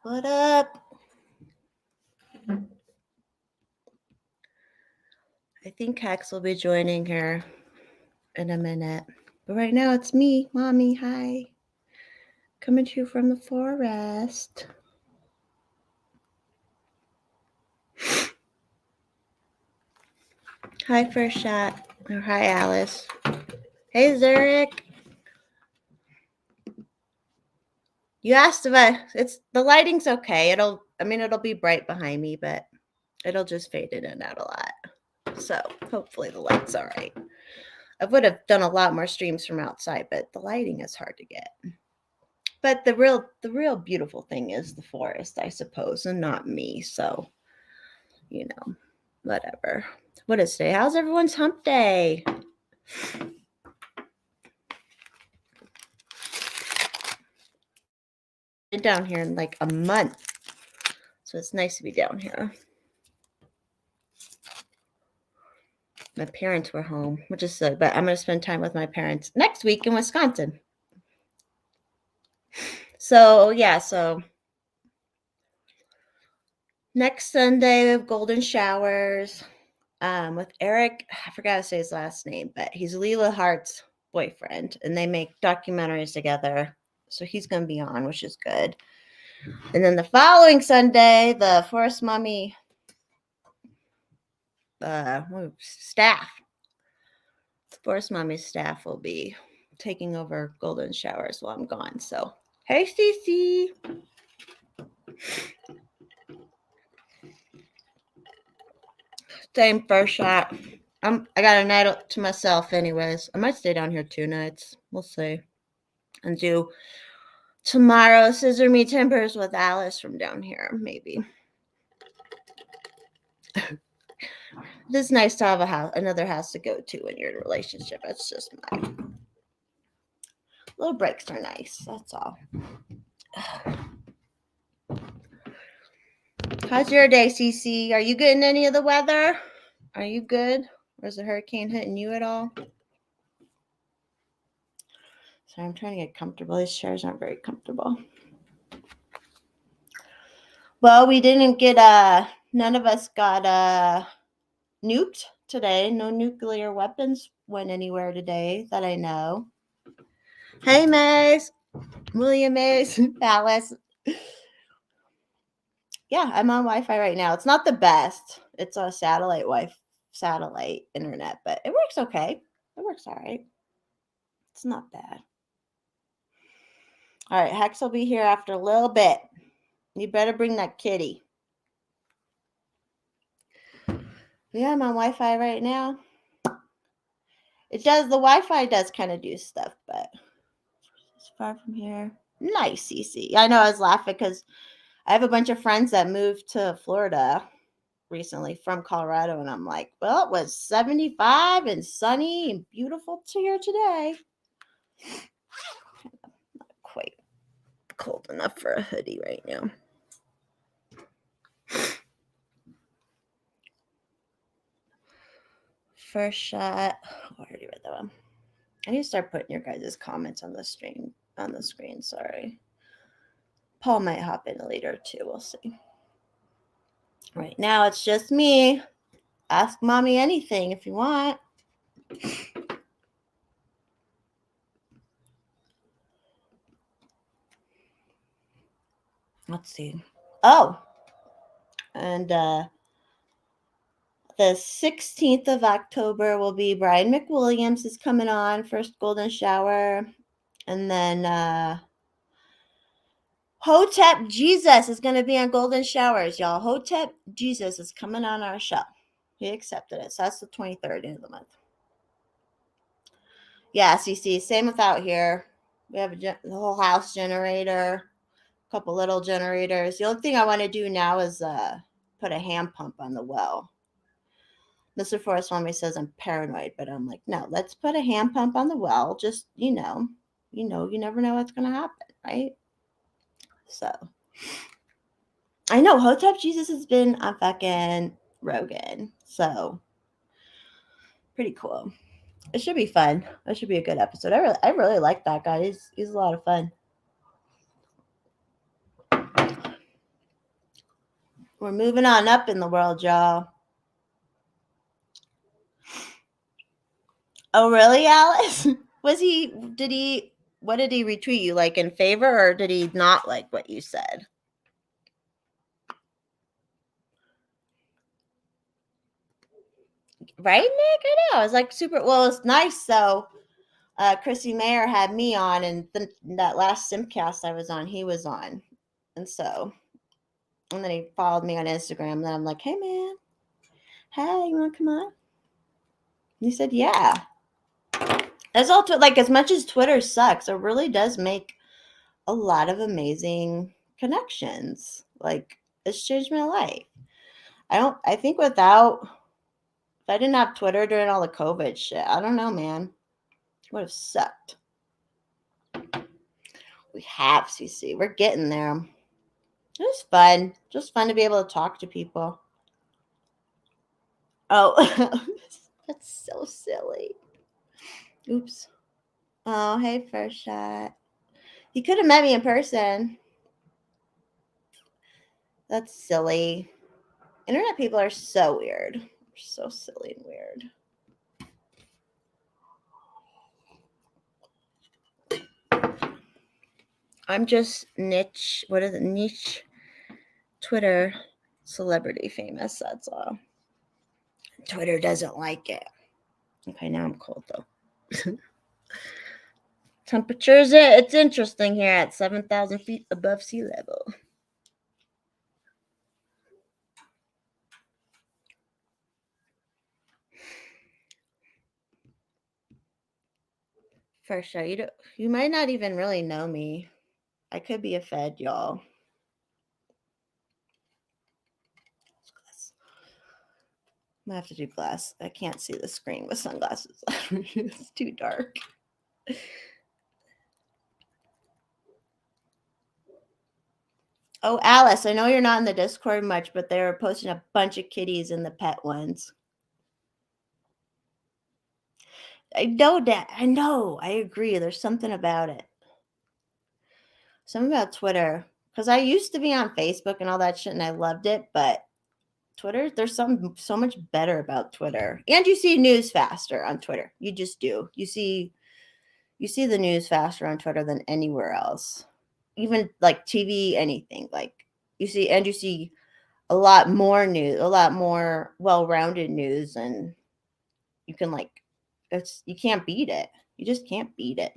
What up? I think Hex will be joining her in a minute. But right now it's me, Mommy. Hi. Coming to you from the forest. Hi, First Shot. Or hi, Alice. Hey, Zurich. You asked if the lighting's okay. It'll be bright behind me, but it'll just fade in and out a lot. So hopefully the light's all right. I would have done a lot more streams from outside, but the lighting is hard to get. But the real beautiful thing is the forest, I suppose, and not me. So, whatever. What is today? How's everyone's hump day? Been down here in like a month. So it's nice to be down here. My parents were home, which is good, but I'm going to spend time with my parents next week in Wisconsin. So, yeah, next Sunday we have golden showers with Eric. I forgot to say his last name, but he's Leela Hart's boyfriend, and they make documentaries together. So he's going to be on, which is good. And then the following Sunday, the Forest Mommy staff, the Forest Mommy staff will be taking over golden showers while I'm gone. So, hey, Cece. Same First Shot. I got a night to myself anyways. I might stay down here 2 nights. We'll see. And do tomorrow Scissor Me Timbers with Alice from down here, maybe. It is nice to have another house to go to when you're in a relationship. It's just mine. Little breaks are nice. That's all. How's your day, Cece? Are you getting any of the weather? Are you good? Or is the hurricane hitting you at all? Sorry, I'm trying to get comfortable. These chairs aren't very comfortable. Well, we didn't get none of us got nuked today. No nuclear weapons went anywhere today that I know. Hey, Mace. William Mace. Alice. Yeah, I'm on Wi-Fi right now. It's not the best. It's a satellite internet, but it works okay. It works all right. It's not bad. All right, Hex will be here after a little bit. You better bring that kitty. Yeah, I'm on Wi-Fi right now. The Wi-Fi does kind of do stuff, but it's far from here. Nice, Cece. I know I was laughing because I have a bunch of friends that moved to Florida recently from Colorado, and I'm like, well, it was 75 and sunny and beautiful here today. Not quite cold enough for a hoodie right now. First Shot. Oh, I already read that one. I need to start putting your guys' comments on the screen. Sorry. Paul might hop in later too. We'll see. Right now it's just me. Ask Mommy anything if you want. Let's see. Oh, and the 16th of October will be Brian McWilliams is coming on, first golden shower. And then Hotep Jesus is going to be on golden showers, y'all. Hotep Jesus is coming on our show. He accepted it. So that's the 23rd of the month. Yeah, CC, same with out here. We have the whole house generator, a couple little generators. The only thing I want to do now is put a hand pump on the well. Mr. Forrest Mommy says I'm paranoid, but I'm like, no, let's put a hand pump on the well. Just, you never know what's going to happen, right? So, I know Hotep Jesus has been on fucking Rogan. So, pretty cool. It should be fun. It should be a good episode. I really like that guy. He's a lot of fun. We're moving on up in the world, y'all. Oh, really, Alice? What did he retweet you, like in favor, or did he not like what you said? Right, Nick? I know. It was like super, well, it's nice. So, Chrissy Mayer had me on, and that last Simcast I was on, he was on. And then he followed me on Instagram, and then I'm like, hey, man, hey, you want to come on? And he said, yeah. That's all, like, as much as Twitter sucks, it really does make a lot of amazing connections. Like, it's changed my life. I think if I didn't have Twitter during all the COVID shit, I don't know, man. It would have sucked. We have CC. We're getting there. It was fun. Just fun to be able to talk to people. Oh, that's so silly. Oops. Oh, hey, First Shot. You could have met me in person. That's silly. Internet people are so weird. They're so silly and weird. I'm just niche. What is it? Niche Twitter celebrity famous. That's all. Twitter doesn't like it. Okay, now I'm cold though. Temperatures, it's interesting here at 7,000 feet above sea level. First show, you might not even really know me. I could be a Fed, y'all. I'm gonna have to do glass. I can't see the screen with sunglasses. It's too dark. Oh, Alice, I know you're not in the Discord much, but they're posting a bunch of kitties in the pet ones. I know that. I know. I agree. There's something about it. Something about Twitter. Because I used to be on Facebook and all that shit, and I loved it, but Twitter, there's something so much better about Twitter. And you see news faster on Twitter. You just do. You see the news faster on Twitter than anywhere else. Even like TV, anything. Like you see a lot more news, a lot more well-rounded news, and you can you can't beat it. You just can't beat it.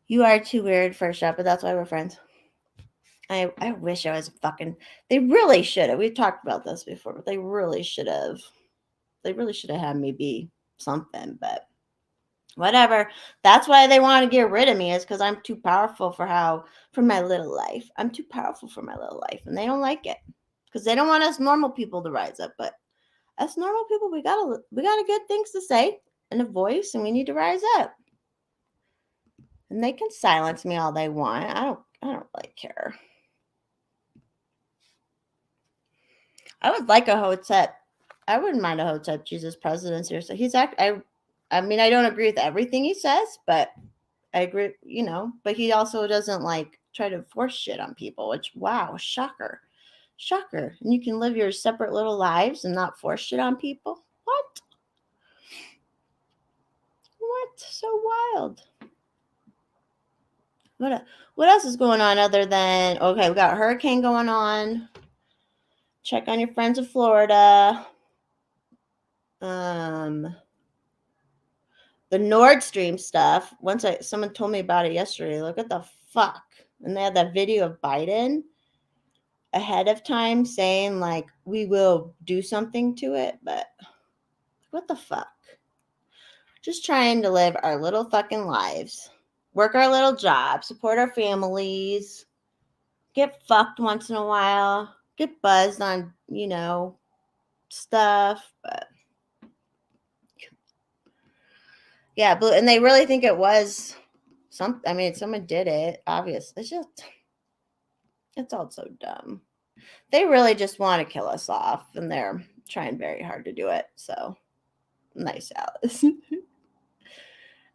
You are too weird, First Shot, but that's why we're friends. I wish I was they really should have. We've talked about this before, but they really should have had me be something, but whatever. That's why they want to get rid of me, is because I'm too powerful for my little life. I'm too powerful for my little life, and they don't like it because they don't want us normal people to rise up. But us normal people, we gotta good things to say and a voice, and we need to rise up. And they can silence me all they want. I don't really care. I would like a Hotep. I wouldn't mind a Hotep Jesus presidency or so. He's I mean, I don't agree with everything he says, but I agree, but he also doesn't try to force shit on people, which, wow, shocker. Shocker. And you can live your separate little lives and not force shit on people. What? So wild. What else is going on other than, okay, we got a hurricane going on. Check on your friends in Florida. The Nord Stream stuff. Someone told me about it yesterday. Look at the fuck. And they had that video of Biden ahead of time saying we will do something to it, but what the fuck? Just trying to live our little fucking lives, work our little jobs, support our families, get fucked once in a while, get buzzed on, stuff, but yeah, and they really think it was someone did it, obviously. It's all so dumb. They really just want to kill us off, and they're trying very hard to do it. So nice, Alice.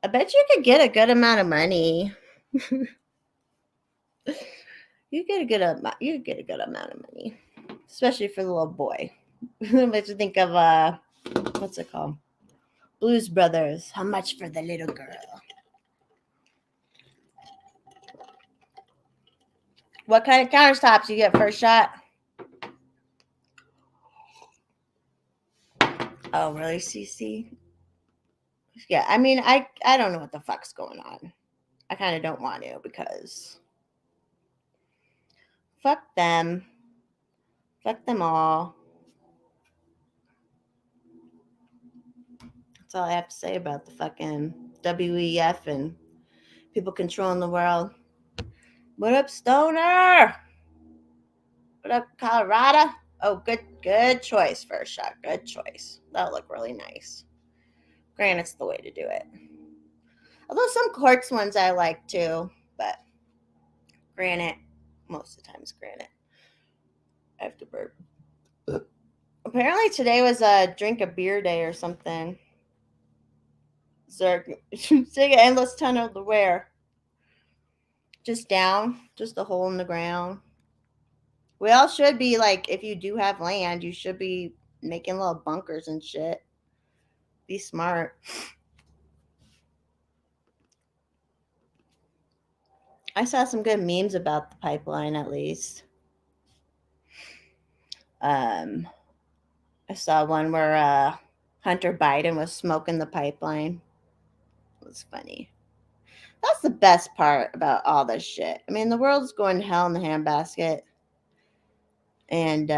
I bet you could get a good amount of money. You get a good amount. You get a good amount of money, especially for the little boy. Makes you think of what's it called? Blues Brothers. How much for the little girl? What kind of countertops you get first shot? Oh, really, CC? Yeah, I mean, I don't know what the fuck's going on. I kind of don't want to because fuck them. Fuck them all. That's all I have to say about the fucking WEF and people controlling the world. What up, Stoner? What up, Colorado? Oh, good choice, first shot. Good choice. That'll look really nice. Granite's the way to do it. Although some quartz ones I like too, but granite, most of the time is granite. I have to burp. Apparently today was a drink a beer day or something. Zerk, dig an endless tunnel to where? Just down, just a hole in the ground. We all should be like, if you do have land, you should be making little bunkers and shit. Be smart. I saw some good memes about the pipeline, at least. I saw one where Hunter Biden was smoking the pipeline. It was funny. That's the best part about all this shit. I mean, the world's going to hell in the handbasket. And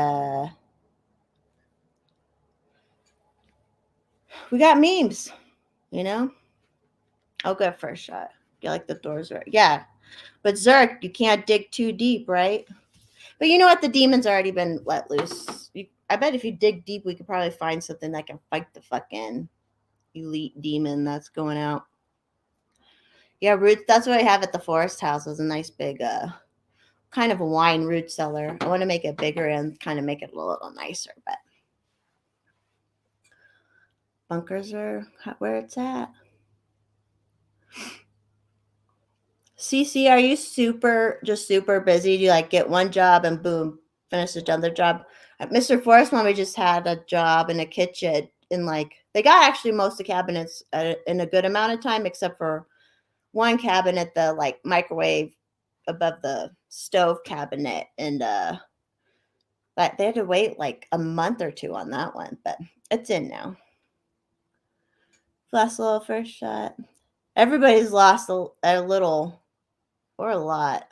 we got memes, you know? I'll go first shot. You like the doors right? Yeah. But Zerk, you can't dig too deep, right? But you know what? The demon's already been let loose. I bet if you dig deep, we could probably find something that can fight the fucking elite demon that's going out. Yeah, roots. That's what I have at the forest house. Is a nice big, kind of a wine root cellar. I want to make it bigger and kind of make it a little nicer, but bunkers are where it's at. CC, are you just super busy? Do you like get one job and boom, finish another job? Mr. Forest Mommy just had a job in a kitchen in they got actually most of the cabinets in a good amount of time, except for one cabinet, the microwave above the stove cabinet. And but they had to wait a month or two on that one, but it's in now. Last little first shot. Everybody's lost a little or a lot.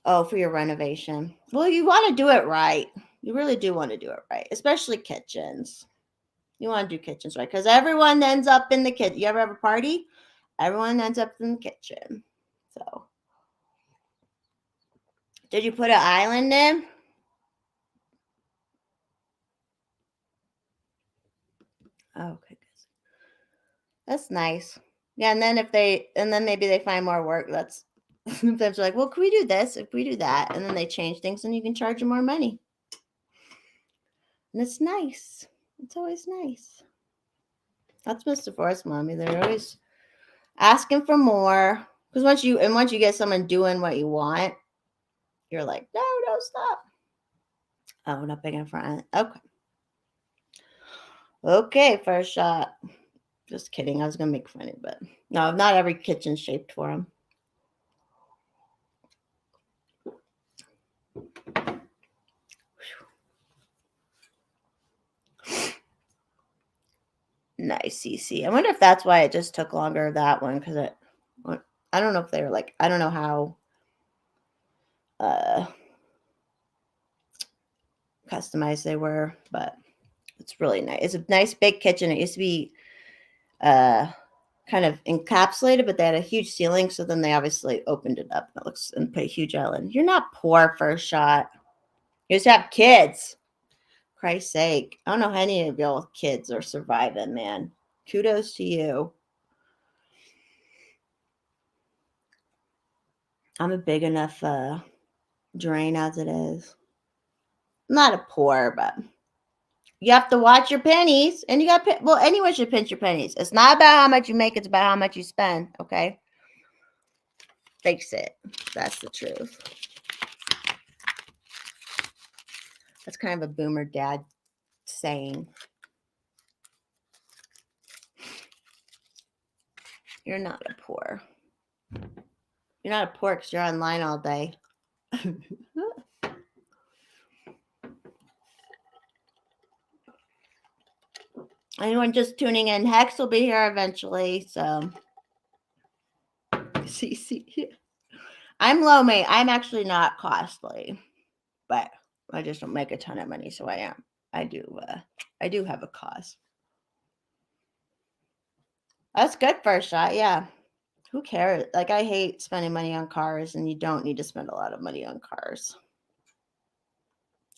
Oh, for your renovation. Well, you want to do it right. You really do want to do it right, especially kitchens. You want to do kitchens right because everyone ends up in the kitchen. You ever have a party? Everyone ends up in the kitchen. So, did you put an island in? Oh, okay, that's nice. Yeah, and then maybe they find more work. That's sometimes they're like, well, can we do this if we do that? And then they change things, and you can charge them more money. And it's nice. It's always nice. That's Mr. Forest Mommy. They're always asking for more. Because once you get someone doing what you want, you're like, no, stop. Oh, not big in front. Okay. Okay, first shot. Just kidding. I was gonna make funny, but no, not every kitchen's shaped for them. Nice, CC. I wonder if that's why it just took longer, that one, because I don't know if they were I don't know how customized they were, but it's really nice. It's a nice big kitchen. It used to be kind of encapsulated, but they had a huge ceiling, so then they obviously opened it up. It looks and put a huge island. You're not poor first shot. You just have kids. Christ's sake. I don't know how any of y'all with kids are surviving, man. Kudos to you. I'm a big enough drain as it is. I'm not a poor, but you have to watch your pennies. And you got anyone should pinch your pennies. It's not about how much you make, it's about how much you spend, okay? Fix it. That's the truth. That's kind of a boomer dad saying. You're not a poor. You're not a poor because you're online all day. Anyone just tuning in, Hex will be here eventually. So, see. I'm low mate. I'm actually not costly, but I just don't make a ton of money, so I am. I do have a cause. That's good for a shot, yeah. Who cares? Like, I hate spending money on cars, and you don't need to spend a lot of money on cars.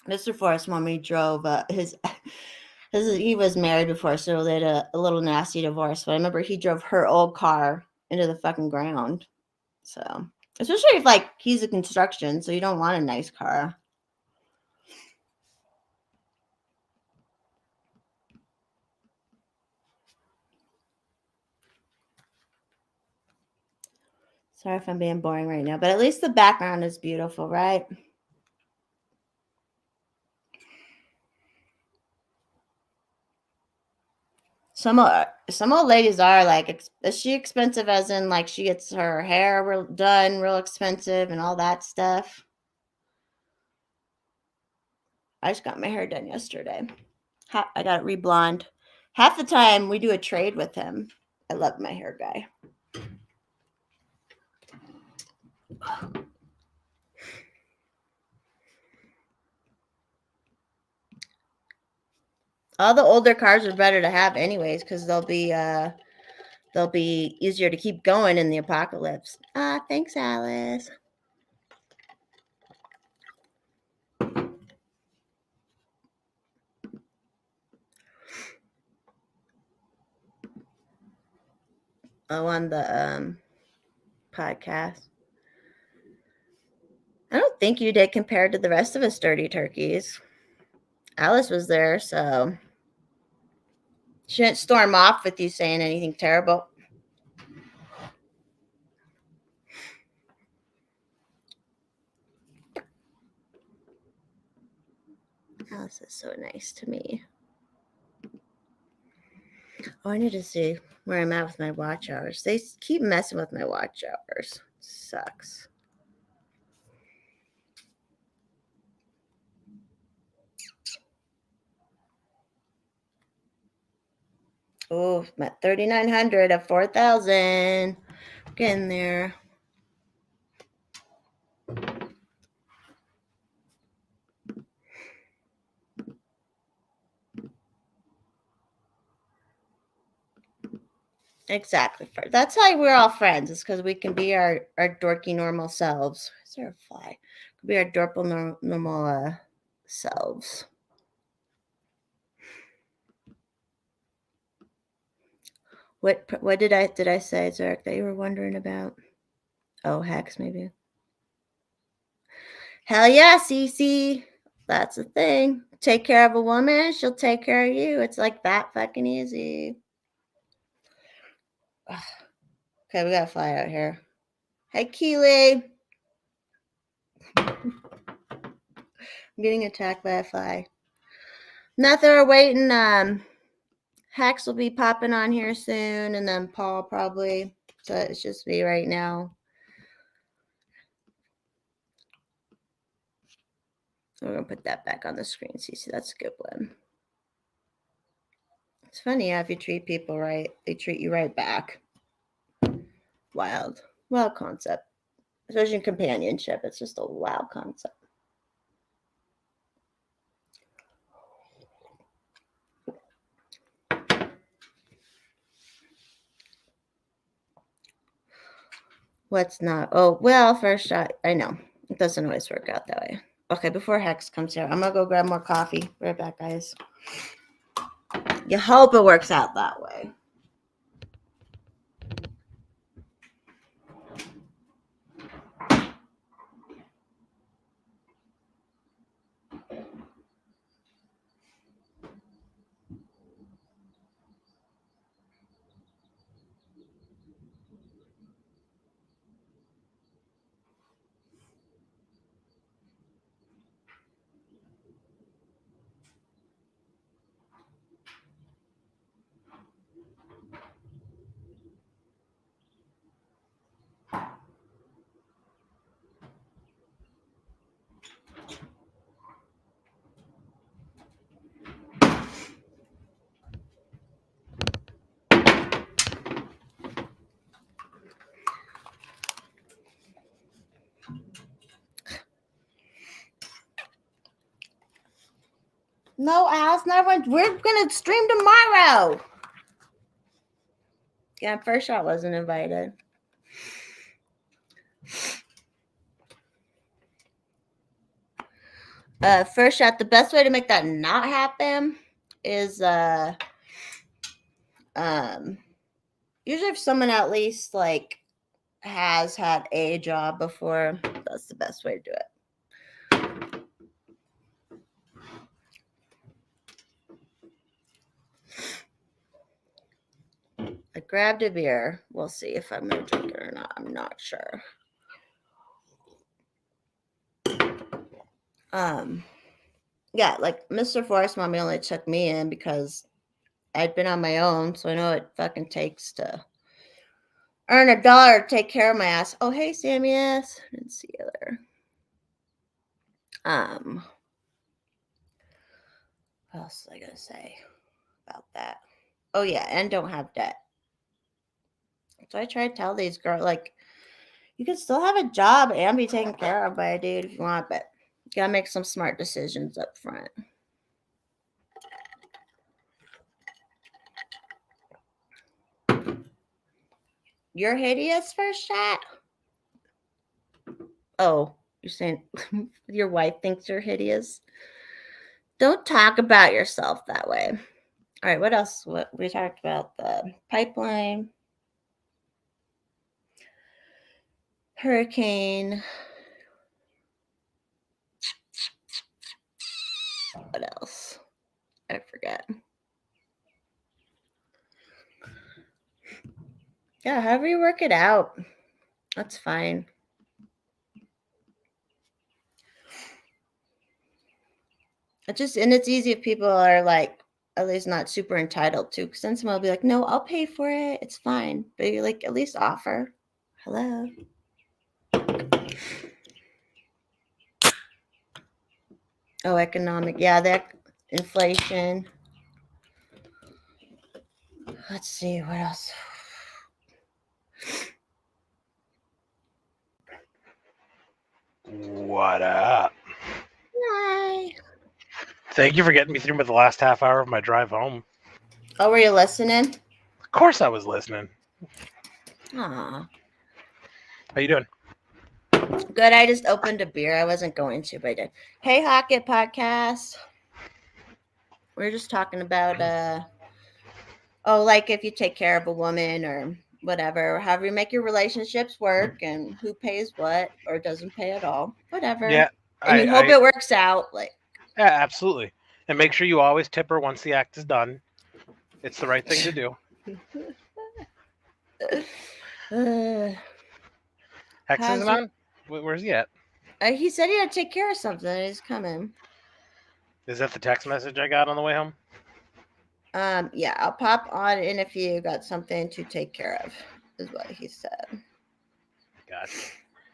Mr. Forrest Mommy drove he was married before, so they had a little nasty divorce. But I remember he drove her old car into the fucking ground. So, especially if like he's a construction, so you don't want a nice car. Sorry if I'm being boring right now, but at least the background is beautiful, right? Some old ladies are like, is she expensive as in like she gets her hair done real expensive and all that stuff? I just got my hair done yesterday. I got it reblonde. Half the time we do a trade with him. I love my hair guy. All the older cars are better to have anyways because they'll be easier to keep going in the apocalypse. Thanks, Alice. Oh, on the podcast. I don't think you did compared to the rest of us dirty turkeys. Alice was there, so she didn't storm off with you saying anything terrible. Alice is so nice to me. Oh, I need to see where I'm at with my watch hours. They keep messing with my watch hours. Sucks. Oh, I'm at 3,900 of 4,000. Getting there. Exactly. That's how we're all friends. It's because we can be our dorky normal selves. Is there a fly? Could be our dorky normal selves. What did I say, Zurich, that you were wondering about? Oh, Hex, maybe. Hell yeah, Cece. That's the thing. Take care of a woman, she'll take care of you. It's like that fucking easy. Okay, we gotta fly out here. Hey, Keely. I'm getting attacked by a fly. Nothing, we're waiting. Hex will be popping on here soon, and then Paul probably. So it's just me right now. We're gonna put that back on the screen. See, that's a good one. It's funny how if you treat people right, they treat you right back. Wild concept. Especially in companionship, it's just a wild concept. What's not? Oh, well, first shot. I know. It doesn't always work out that way. Okay, before Hex comes here, I'm going to go grab more coffee. Right back, guys. You hope it works out that way. No, Alice, we're gonna stream tomorrow. Yeah, First Shot wasn't invited. First Shot, the best way to make that not happen is usually if someone at least like has had a job before, that's the best way to do it. I grabbed a beer. We'll see if I'm gonna drink it or not. I'm not sure. Yeah, like Mr. Forest Mommy only took me in because I'd been on my own, so I know it fucking takes to earn $1 to take care of my ass. Oh, hey, Sammy S. Didn't see you there. What else was I gonna say about that? Oh yeah, and don't have debt. So I try to tell these girls, like, you can still have a job and be taken care of by a dude if you want, but you gotta make some smart decisions up front. You're hideous, First Shot? Oh, you're saying your wife thinks you're hideous? Don't talk about yourself that way. All right, what else? What we talked about the pipeline, hurricane. What else? I forget. Yeah, however you work it out, that's fine. It's easy if people are like at least not super entitled to, because then someone will be like, no, I'll pay for it, it's fine. But you like at least offer. Hello. Oh, economic. Yeah, that inflation. Let's see what else. What up? Hi. Thank you for getting me through with the last half hour of my drive home. Oh, were you listening? Of course I was listening. Aw. How you doing? Good. I just opened a beer. I wasn't going to, but I did. Hey, Hocket Podcast. We're just talking about like if you take care of a woman or whatever, however you make your relationships work and who pays what or doesn't pay at all. Whatever. Yeah. And you hope it works out. Like, yeah, absolutely. And make sure you always tip her once the act is done. It's the right thing to do. Hex isn't on? Where's he at? He said he had to take care of something. He's coming. Is that the text message I got on the way home? Yeah, I'll pop on in if you got something to take care of, is what he said. Gotcha.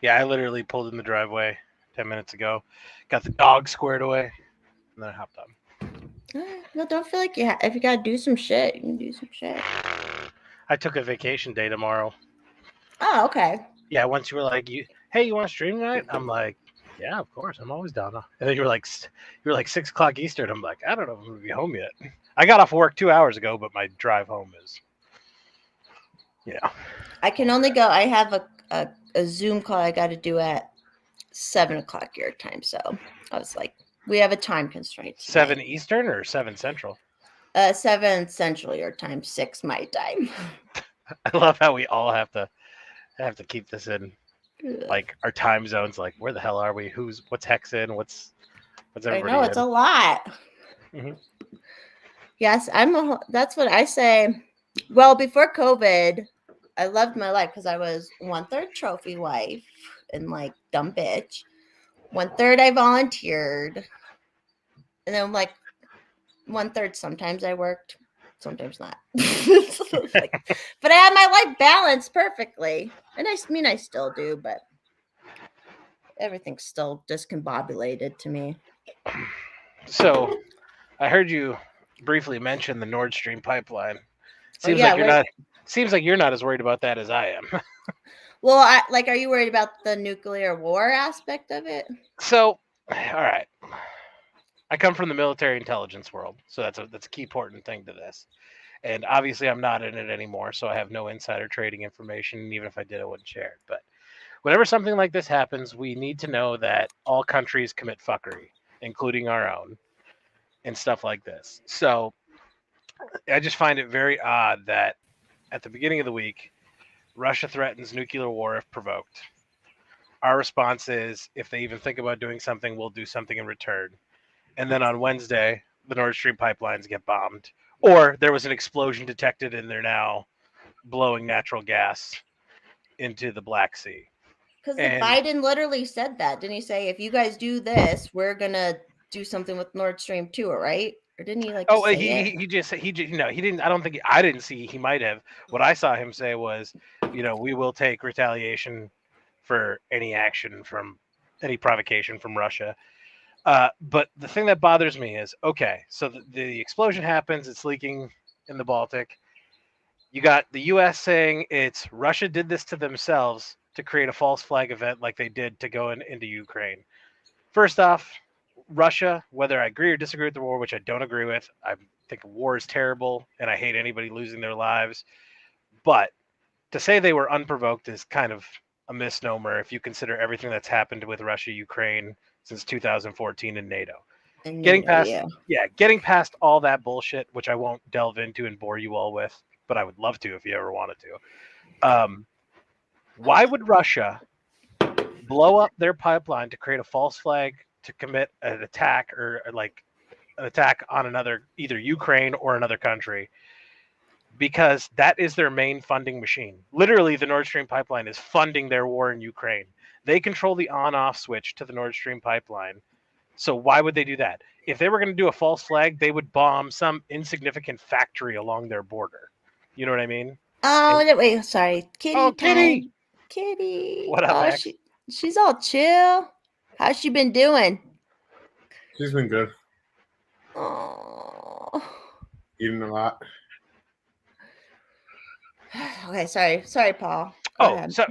Yeah, I literally pulled in the driveway 10 minutes ago, got the dog squared away, and then I hopped on. No, don't feel like if you gotta do some shit, you can do some shit. I took a vacation day tomorrow. Oh, okay. Yeah, once you were like, hey, you want to stream tonight? I'm like, yeah, of course, I'm always down. And then you were like 6 o'clock Eastern. I'm like, I don't know if I'm gonna be home yet. I got off work 2 hours ago, but my drive home is, I can only go. I have a Zoom call I got to do at 7 o'clock your time, so I was like, we have a time constraint. Tonight. 7 Eastern or 7 Central? 7 Central your time, 6 my time. I love how we all have to keep this in like our time zones. Like, where the hell are we? What's Hex in? What's everybody? I know it's a lot. Mm-hmm. Yes, that's what I say. Well, before COVID, I loved my life because I was 1/3 trophy wife and like dumb bitch. 1/3 I volunteered, and then like 1/3 sometimes I worked, sometimes not. But I had my life balanced perfectly, and I still do, but everything's still discombobulated to me. So, I heard you briefly mention the Nord Stream pipeline. Seems like you're not as worried about that as I am. Well, are you worried about the nuclear war aspect of it? So, all right. I come from the military intelligence world, so that's a key important thing to this. And obviously, I'm not in it anymore, so I have no insider trading information. And even if I did, I wouldn't share it. But whenever something like this happens, we need to know that all countries commit fuckery, including our own, and stuff like this. So I just find it very odd that at the beginning of the week, Russia threatens nuclear war if provoked. Our response is if they even think about doing something, we'll do something in return. And then on Wednesday, the Nord Stream pipelines get bombed. Or there was an explosion detected and they're now blowing natural gas into the Black Sea. Because And Biden literally said that. Didn't he say, if you guys do this, we're going to do something with Nord Stream 2, right? Or didn't he like oh, say it? he just no, he didn't. I don't think I didn't see. He might have. What I saw him say was, we will take retaliation for any action from any provocation from Russia. But the thing that bothers me is, okay, so the explosion happens. It's leaking in the Baltic. You got the U.S. saying it's Russia did this to themselves to create a false flag event like they did to go into Ukraine. First off, Russia, whether I agree or disagree with the war, which I don't agree with, I think war is terrible and I hate anybody losing their lives. But to say they were unprovoked is kind of a misnomer if you consider everything that's happened with Russia, Ukraine since 2014 in NATO. And Getting NATO, past, yeah. getting past all that bullshit, which I won't delve into and bore you all with, but I would love to if you ever wanted to. Why would Russia blow up their pipeline to create a false flag to commit an attack or like an attack on another, either Ukraine or another country? Because that is their main funding machine. Literally, the Nord Stream pipeline is funding their war in Ukraine. They control the on-off switch to the Nord Stream pipeline. So why would they do that? If they were going to do a false flag, they would bomb some insignificant factory along their border. You know what I mean? Oh, And wait, sorry. Kitty oh, Kitty, time. Kitty. what up, Oh, X? she's all chill. How's she been doing? She's been good. Oh. Eating a lot. Okay, sorry, Paul. Go Oh, ahead. so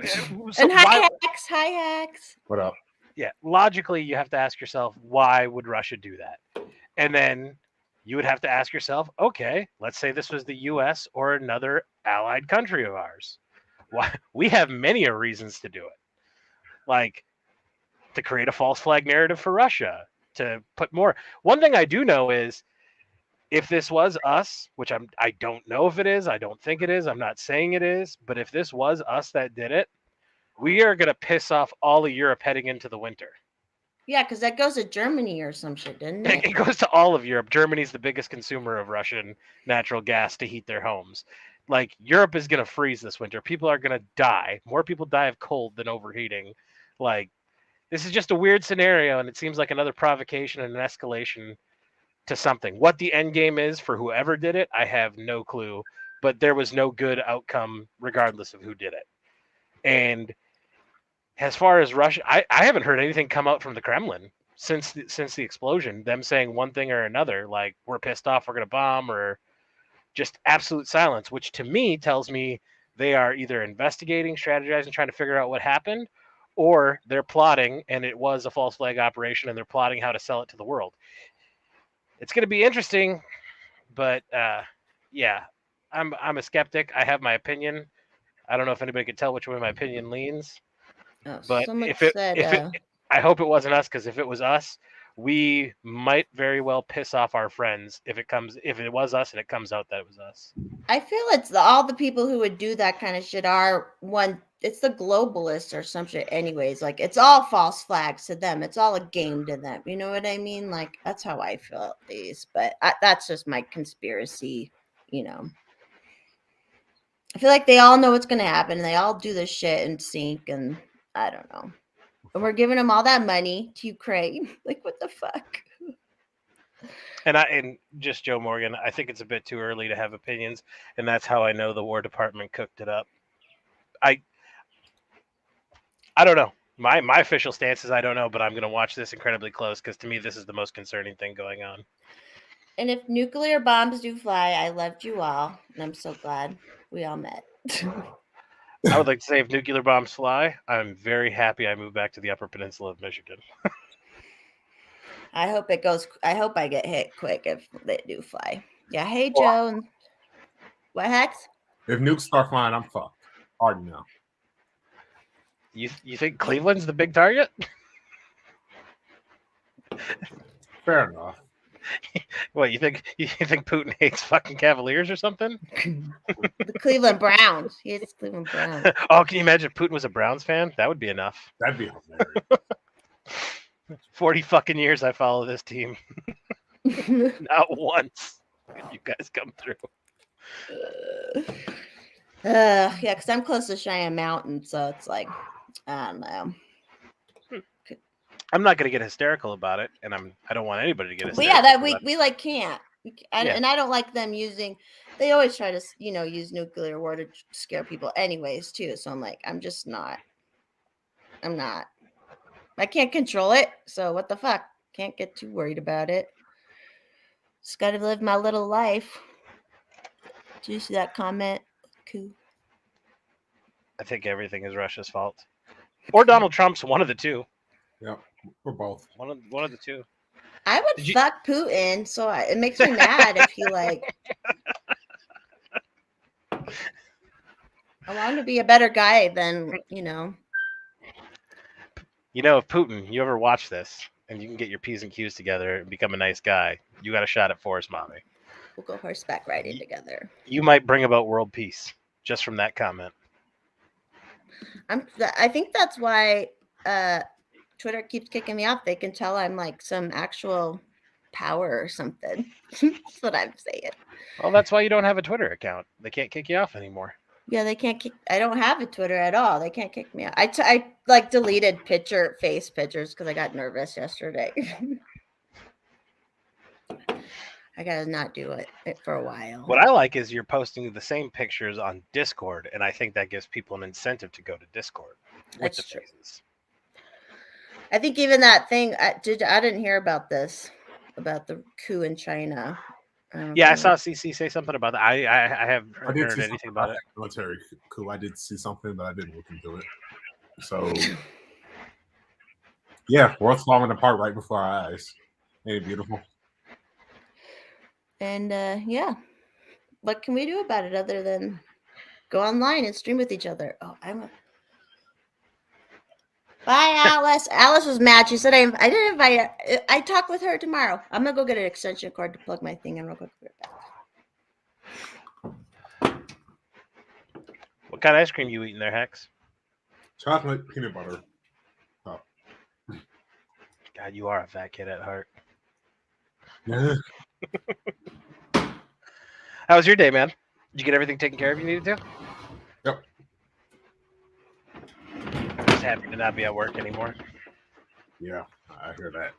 And hi, why? Hacks. Hi, Hacks. What up? Yeah, logically, you have to ask yourself, why would Russia do that? And then you would have to ask yourself, okay, let's say this was the U.S. or another allied country of ours. Why? We have many reasons to do it, like to create a false flag narrative for Russia, to put more. One thing I do know is if this was us, which I don't know if it is, I don't think it is, I'm not saying it is, but if this was us that did it, we are going to piss off all of Europe heading into the winter. Yeah, because that goes to Germany or some shit, didn't it? It goes to all of Europe. Germany's the biggest consumer of Russian natural gas to heat their homes. Like, Europe is going to freeze this winter. People are going to die. More people die of cold than overheating. Like, this is just a weird scenario, and it seems like another provocation and an escalation to something. What the end game is for whoever did it, I have no clue. But there was no good outcome regardless of who did it. And as far as Russia, I haven't heard anything come out from the Kremlin since the explosion. Them saying one thing or another, like we're pissed off, we're going to bomb, or just absolute silence, which to me tells me they are either investigating, strategizing, trying to figure out what happened, or they're plotting and it was a false flag operation and they're plotting how to sell it to the world. It's going to be interesting, but yeah, I'm a skeptic. I have my opinion. I don't know if anybody could tell which way my opinion leans. Oh, But someone if said, I hope it wasn't us, because if it was us, we might very well piss off our friends if it was us and it comes out that it was us. I feel it's all the people who would do that kind of shit are it's the globalists or some shit anyways. Like, it's all false flags to them. It's all a game to them. You know what I mean? Like, that's how I feel at least. But that's just my conspiracy, I feel like they all know what's going to happen. And they all do this shit in sync. And I don't know. And we're giving them all that money to Ukraine. Like, what the fuck? And just Joe Morgan, I think it's a bit too early to have opinions, and that's how I know the War Department cooked it up. I don't know. My official stance is I don't know, but I'm going to watch this incredibly close because to me this is the most concerning thing going on. And if nuclear bombs do fly, I loved you all, and I'm so glad we all met. I would like to say if nuclear bombs fly, I'm very happy I moved back to the Upper Peninsula of Michigan. I hope it goes. I hope I get hit quick if they do fly. Yeah. Hey, Oh, Joe. What Hex? If nukes start flying, I'm fucked. Already know. You think Cleveland's the big target? Fair enough. What you think Putin hates fucking Cavaliers or something? The Cleveland Browns. He hates Cleveland Browns. Oh, can you imagine if Putin was a Browns fan? That would be enough. That'd be hilarious. 40 fucking years I follow this team. Not once did you guys come through. Yeah, because I'm close to Cheyenne Mountain, so it's like, I don't know. I'm not gonna get hysterical about it, and I don't want anybody to get But hysterical. yeah, that about we like can't. And I don't like them using. They always try to use nuclear war to scare people, anyways, too. So I'm like, I'm just not. I'm not. I can't control it, so what the fuck? Can't get too worried about it. Just got to live my little life. Did you see that comment? Cool. I think everything is Russia's fault, or Donald Trump's. One of the two. Yep, we're both. One of the two. I would fuck Putin, so it makes me mad if he like. I want to be a better guy than If Putin, you ever watch this, and you can get your P's and Q's together and become a nice guy, you got a shot at Forest Mommy. We'll go horseback riding together. You might bring about world peace just from that comment. I think that's why Twitter keeps kicking me off. They can tell I'm like some actual power or something. That's what I'm saying. Well, that's why you don't have a Twitter account. They can't kick you off anymore. Yeah, they can't kick. I don't have a Twitter at all. They can't kick me out. I like deleted face pictures because I got nervous yesterday. I gotta not do it for a while. What I like is you're posting the same pictures on Discord, and I think that gives people an incentive to go to Discord. That's true. Faces. I think even that thing I didn't hear about this, about the coup in China. Yeah, I saw CC say something about that. I haven't heard anything about it. Military coup. I did see something, but I didn't look into it. So, yeah, world's falling apart right before our eyes. Ain't it beautiful? And yeah, what can we do about it other than go online and stream with each other? Oh, Bye, Alice. Alice was mad. She said I didn't invite her. I talk with her tomorrow. I'm gonna go get an extension cord to plug my thing in real quick. What kind of ice cream you eating there, Hex? Chocolate peanut butter. Oh. God, you are a fat kid at heart. How was your day, man? Did you get everything taken care of you needed to? Yep. Just happy to not be at work anymore. Yeah, I hear that.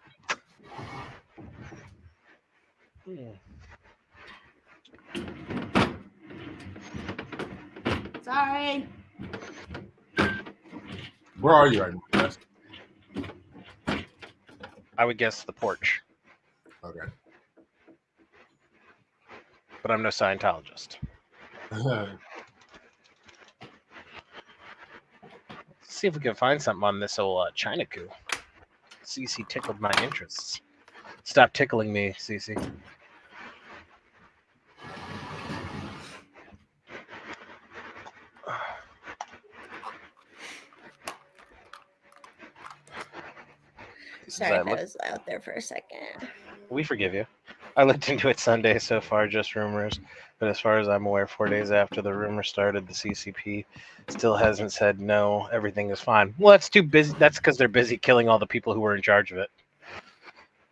Sorry. Where are you right now? I would guess the porch. Okay. But I'm no Scientologist. Let's see if we can find something on this old China coup. CC tickled my interests. Stop tickling me, CC. Sorry if I was out there for a second. We forgive you. I looked into it Sunday so far, just rumors. But as far as I'm aware, 4 days after the rumor started, the CCP still hasn't said no, everything is fine. Well, that's too busy. That's because they're busy killing all the people who were in charge of it.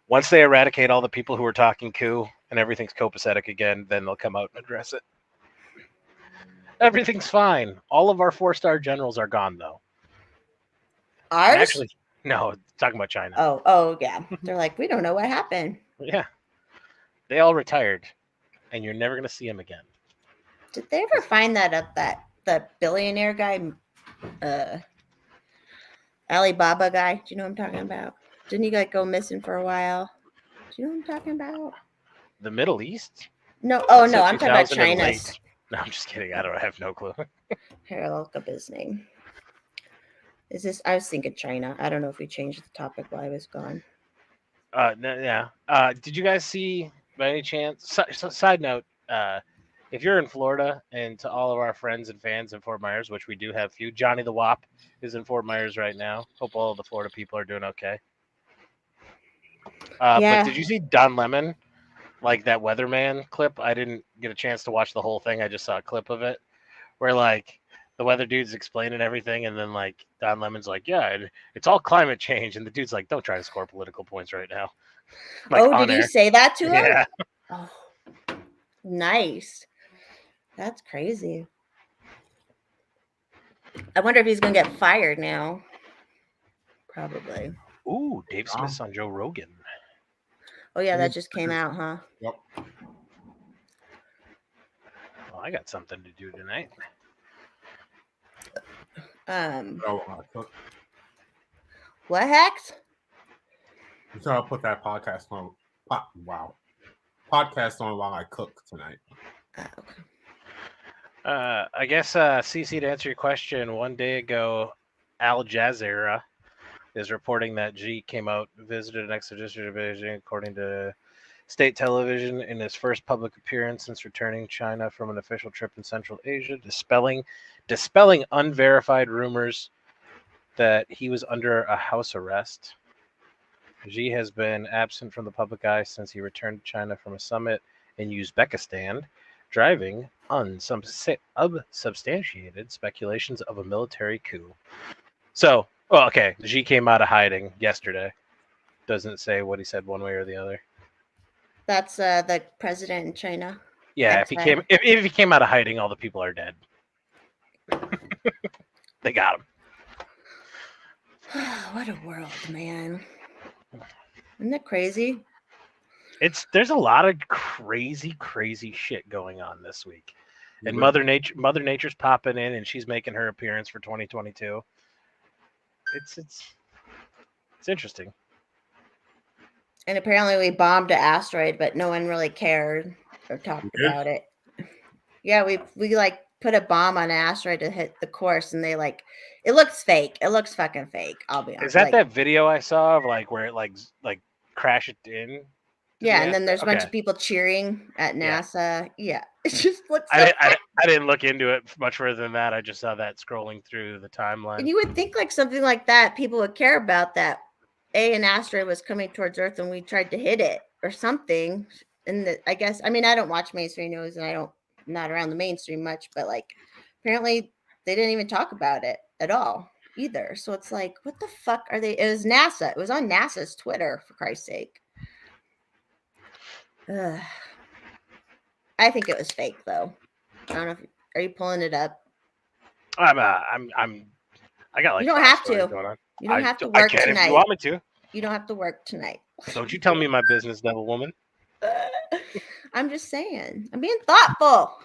Once they eradicate all the people who were talking coup and everything's copacetic again, then they'll come out and address it. Everything's fine. All of our 4-star generals are gone, though. Ours? Actually, no, talking about China. Oh, yeah. They're like, we don't know what happened. Yeah. They all retired, and you're never going to see them again. Did they ever find that billionaire guy, Alibaba guy? Do you know what I'm talking about? Didn't he go missing for a while? Do you know what I'm talking about? The Middle East? No. Oh, no. I'm talking about China. No, I'm just kidding. I have no clue. Here, I'll look up his name. I was thinking China. I don't know if we changed the topic while I was gone. Yeah. Did you guys see by any chance? Side note: if you're in Florida, and to all of our friends and fans in Fort Myers, which we do have few, Johnny the Wop is in Fort Myers right now. Hope all of the Florida people are doing okay. But Yeah. did you see Don Lemon, like that weatherman clip? I didn't get a chance to watch the whole thing. I just saw a clip of it where like the weather dude's explaining everything, and then like Don Lemon's like, "Yeah, it's all climate change," and the dude's like, "Don't try to score political points right now." Like Oh, on did he air. say that to him? Yeah. Oh, nice. That's crazy. I wonder if he's gonna get fired now. Probably. Ooh, Dave Smith's on Joe Rogan. Oh yeah, that just came out, huh? Yep. Well, I got something to do tonight. What Hex? So I'll put that podcast on. Wow. Podcast on while I cook tonight. Okay. I guess, CC, to answer your question, one day ago, Al Jazeera is reporting that Xi came out, visited an extradition of Beijing, according to state television, in his first public appearance since returning China from an official trip in Central Asia, dispelling unverified rumors that he was under a house arrest. Xi has been absent from the public eye since he returned to China from a summit in Uzbekistan, driving unsubstantiated speculations of a military coup. So, well, okay, Xi came out of hiding yesterday. Doesn't say what he said one way or the other. That's the president in China. Yeah, if he came out of hiding, all the people are dead. They got him. What a world, man! Isn't that crazy? There's a lot of crazy shit going on this week, and Mother Nature's popping in, and she's making her appearance for 2022. It's interesting. And apparently we bombed an asteroid, but no one really cared or talked about it. Yeah, we like put a bomb on an asteroid to hit the course, and they like it looks fake. It looks fucking fake. I'll be honest. Is that that video I saw of like where it like crashed in? Yeah, and then there's a bunch of people cheering at NASA. Yeah, it just looks. I didn't look into it much further than that. I just saw that scrolling through the timeline. And you would think like something like that, people would care about that. An asteroid was coming towards Earth, and we tried to hit it or something. And I guess I don't watch mainstream news, and I'm not around the mainstream much, but like apparently they didn't even talk about it at all either. So it's like, what the fuck are they? It was NASA. It was on NASA's Twitter, for Christ's sake. I think it was fake, though. I don't know. Are you pulling it up? I got like. You don't have to. Going on. You don't have to work tonight. If you want me to. You don't have to work tonight. Don't you tell me my business, devil woman. I'm just saying. I'm being thoughtful.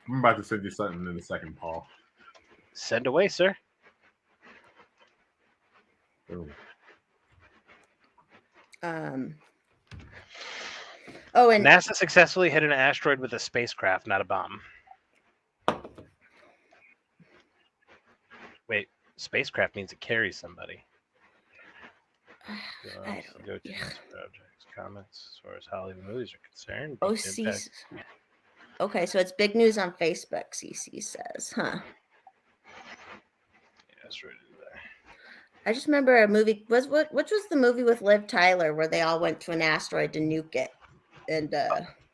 I'm about to send you something in a second, Paul. Send away, sir. Boom. And NASA successfully hit an asteroid with a spacecraft, not a bomb. Wait, spacecraft means it carries somebody. Go to projects, comments as far as Hollywood movies are concerned. Okay, so it's big news on Facebook, CC says, huh? Yeah, that's right there. I just remember a movie. Which was the movie with Liv Tyler where they all went to an asteroid to nuke it? And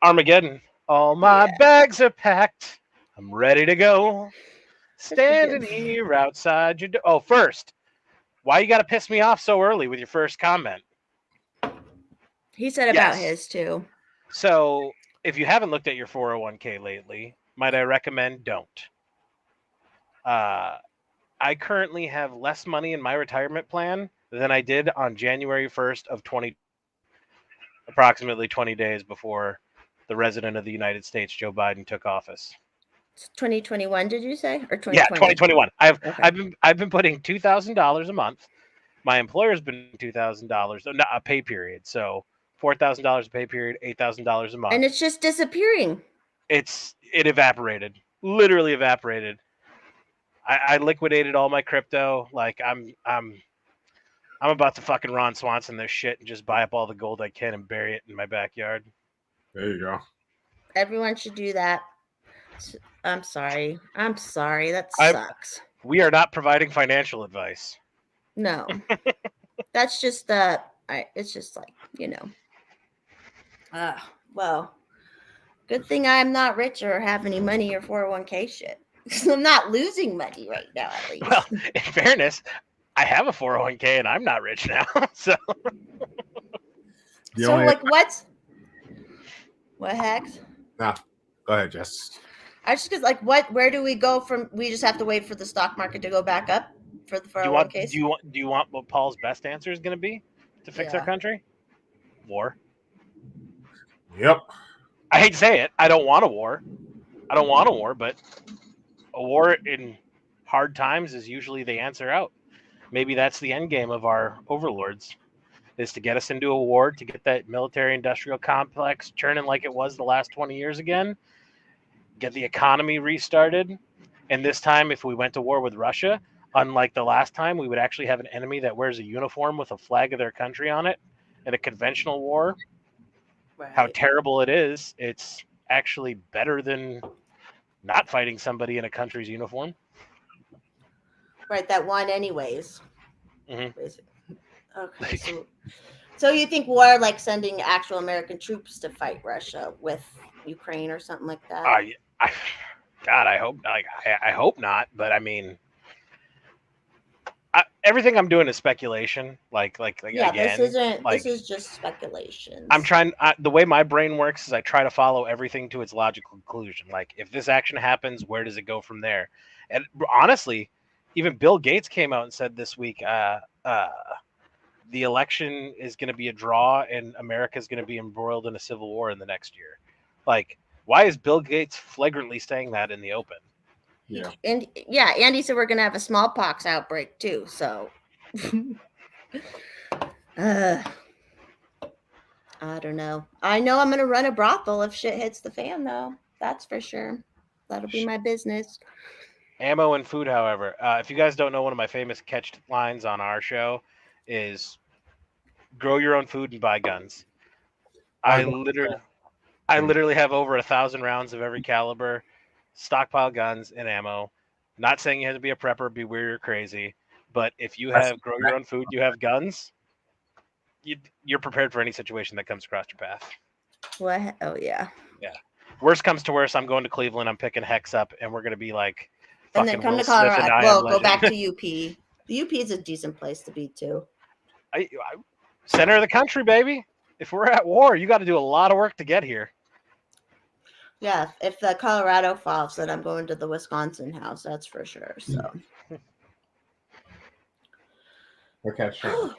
Armageddon. All my bags are packed. I'm ready to go. Standing here outside your door. Oh, first, why you got to piss me off so early with your first comment? He said about his too. So, if you haven't looked at your 401k lately, might I recommend don't. I currently have less money in my retirement plan than I did on January 1st of 2020, approximately 20 days before the President of the United States, Joe Biden, took office. 2021, did you say, or 2020? Yeah, 2021. I've been putting $2,000 a month. My employer's been $2,000, not a pay period. So $4,000 a pay period, $8,000 a month, and it's just disappearing. It evaporated, literally evaporated. I liquidated all my crypto. Like I'm I'm about to fucking Ron Swanson this shit and just buy up all the gold I can and bury it in my backyard. There you go. Everyone should do that. I'm sorry. That I'm- sucks. We are not providing financial advice. No. That's just it's just like, well, good thing I'm not rich or have any money or 401k shit. I'm not losing money right now, at least. Well, in fairness, I have a 401k and I'm not rich now. So The So only- like what hex? Nah, go ahead, Jess. I just because like where do we go from? We just have to wait for the stock market to go back up for the do you want 401ks. do you want what Paul's best answer is going to be to fix our Yeah. country? War. Yep. I hate to say it. I don't want a war. But a war in hard times is usually the answer out. Maybe that's the end game of our overlords, is to get us into a war, to get that military-industrial complex churning like it was the last 20 years again, get the economy restarted, and this time, if we went to war with Russia, unlike the last time, we would actually have an enemy that wears a uniform with a flag of their country on it in a conventional war. Right. How terrible it is, it's actually better than not fighting somebody in a country's uniform. Right, that one anyways. Mhm. Basically. Okay, so you think war like sending actual American troops to fight Russia with Ukraine or something like that? God, I hope I hope not. But I mean, everything I'm doing is speculation. Like yeah, again, this is just speculation. I'm trying. The way my brain works is I try to follow everything to its logical conclusion. Like, if this action happens, where does it go from there? And honestly, even Bill Gates came out and said this week, the election is going to be a draw, and America is going to be embroiled in a civil war in the next year. Like, why is Bill Gates flagrantly saying that in the open? Yeah. And Andy said we're gonna have a smallpox outbreak too. So, I don't know. I know I'm gonna run a brothel if shit hits the fan, though. That's for sure. That'll be my business. Ammo and food, however. If you guys don't know, one of my famous catch lines on our show is grow your own food and buy guns. I literally have over 1,000 rounds of every caliber, stockpile guns and ammo. Not saying you have to be a prepper, be weird or crazy, but if you have grow your own food, you have guns, you're prepared for any situation that comes across your path. What? Oh yeah. Yeah. Worst comes to worst, I'm going to Cleveland. I'm picking Hex up, and we're going to be like, And then come Will to Smith and Colorado. I Am Well, go Legend. back to UP. The UP is a decent place to be too. Center of the country, baby. If we're at war, you got to do a lot of work to get here. Yeah, if the Colorado falls, then I'm going to the Wisconsin house. That's for sure. So. Okay, sure.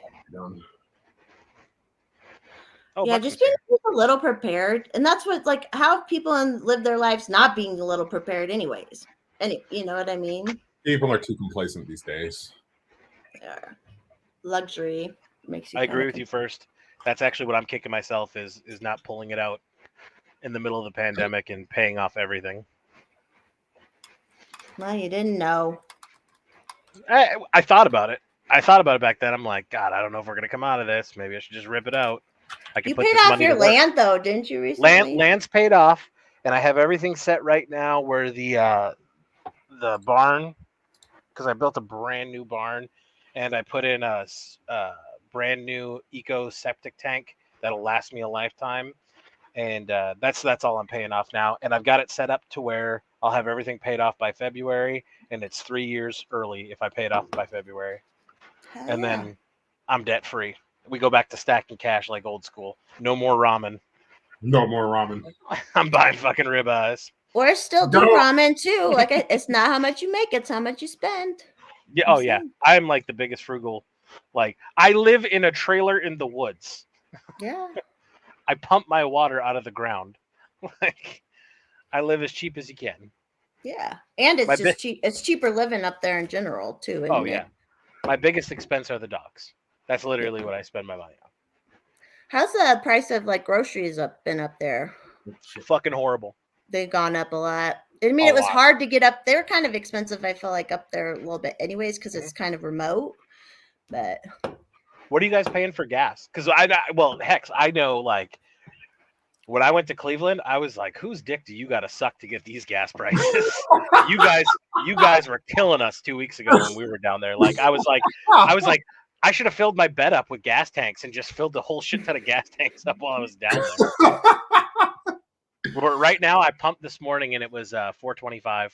Oh, Yeah, just being a little prepared, and that's what how people live their lives not being a little prepared, anyways. You know what I mean? People are too complacent these days. Yeah. Luxury makes you. I agree with you. First, that's actually what I'm kicking myself is not pulling it out in the middle of the pandemic and paying off everything. Well, you didn't know. I thought about it. I thought about it back then. I'm like, God, I don't know if we're gonna come out of this. Maybe I should just rip it out. I You paid off your land, though, didn't you? Recently, land's paid off, and I have everything set right now. Where the barn, because I built a brand new barn, and I put in a brand new eco septic tank that'll last me a lifetime, and that's all I'm paying off now. And I've got it set up to where I'll have everything paid off by February, and it's 3 years early if I pay it off by February, and then I'm debt free. We go back to stacking cash like old school. No more ramen. No more ramen. I'm buying fucking ribeyes. Or still do ramen too. Like it's not how much you make; it's how much you spend. Yeah. Oh yeah. I'm like the biggest frugal. Like, I live in a trailer in the woods. Yeah. I pump my water out of the ground. Like, I live as cheap as you can. Yeah, and it's just cheap. It's cheaper living up there in general too. Oh yeah. My biggest expense are the dogs. That's literally what I spend my money on. How's the price of groceries been up there? Fucking horrible. They've gone up a lot. I mean, it was hard to get up. They're kind of expensive. I feel like up there a little bit, anyways, because it's kind of remote. But What are you guys paying for gas? Because Hex, I know, like, when I went to Cleveland, I was like, whose dick do you got to suck to get these gas prices? you guys were killing us 2 weeks ago when we were down there. Like, I was like, I should have filled my bed up with gas tanks and just filled the whole shit ton of gas tanks up while I was down there. But right now, I pumped this morning and it was $4.25.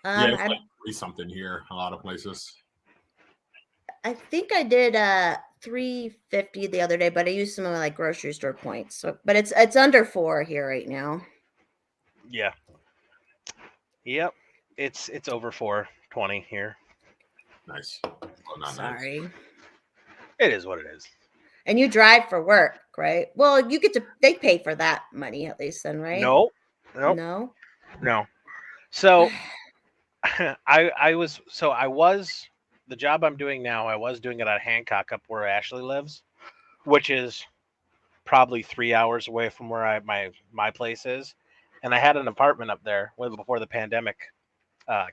Yeah, it's like something here. A lot of places. I think I did $3.50 the other day, but I used some of my like grocery store points. So, but it's under $4 here right now. Yeah. Yep. It's over $4.20 here. Nice. Well, not Sorry. Nice. It is what it is. And you drive for work, right? Well, you get to, they pay for that money at least then, right? No. So I was the job I'm doing now, I was doing it at Hancock up where Ashley lives, which is probably 3 hours away from where my place is. And I had an apartment up there before the pandemic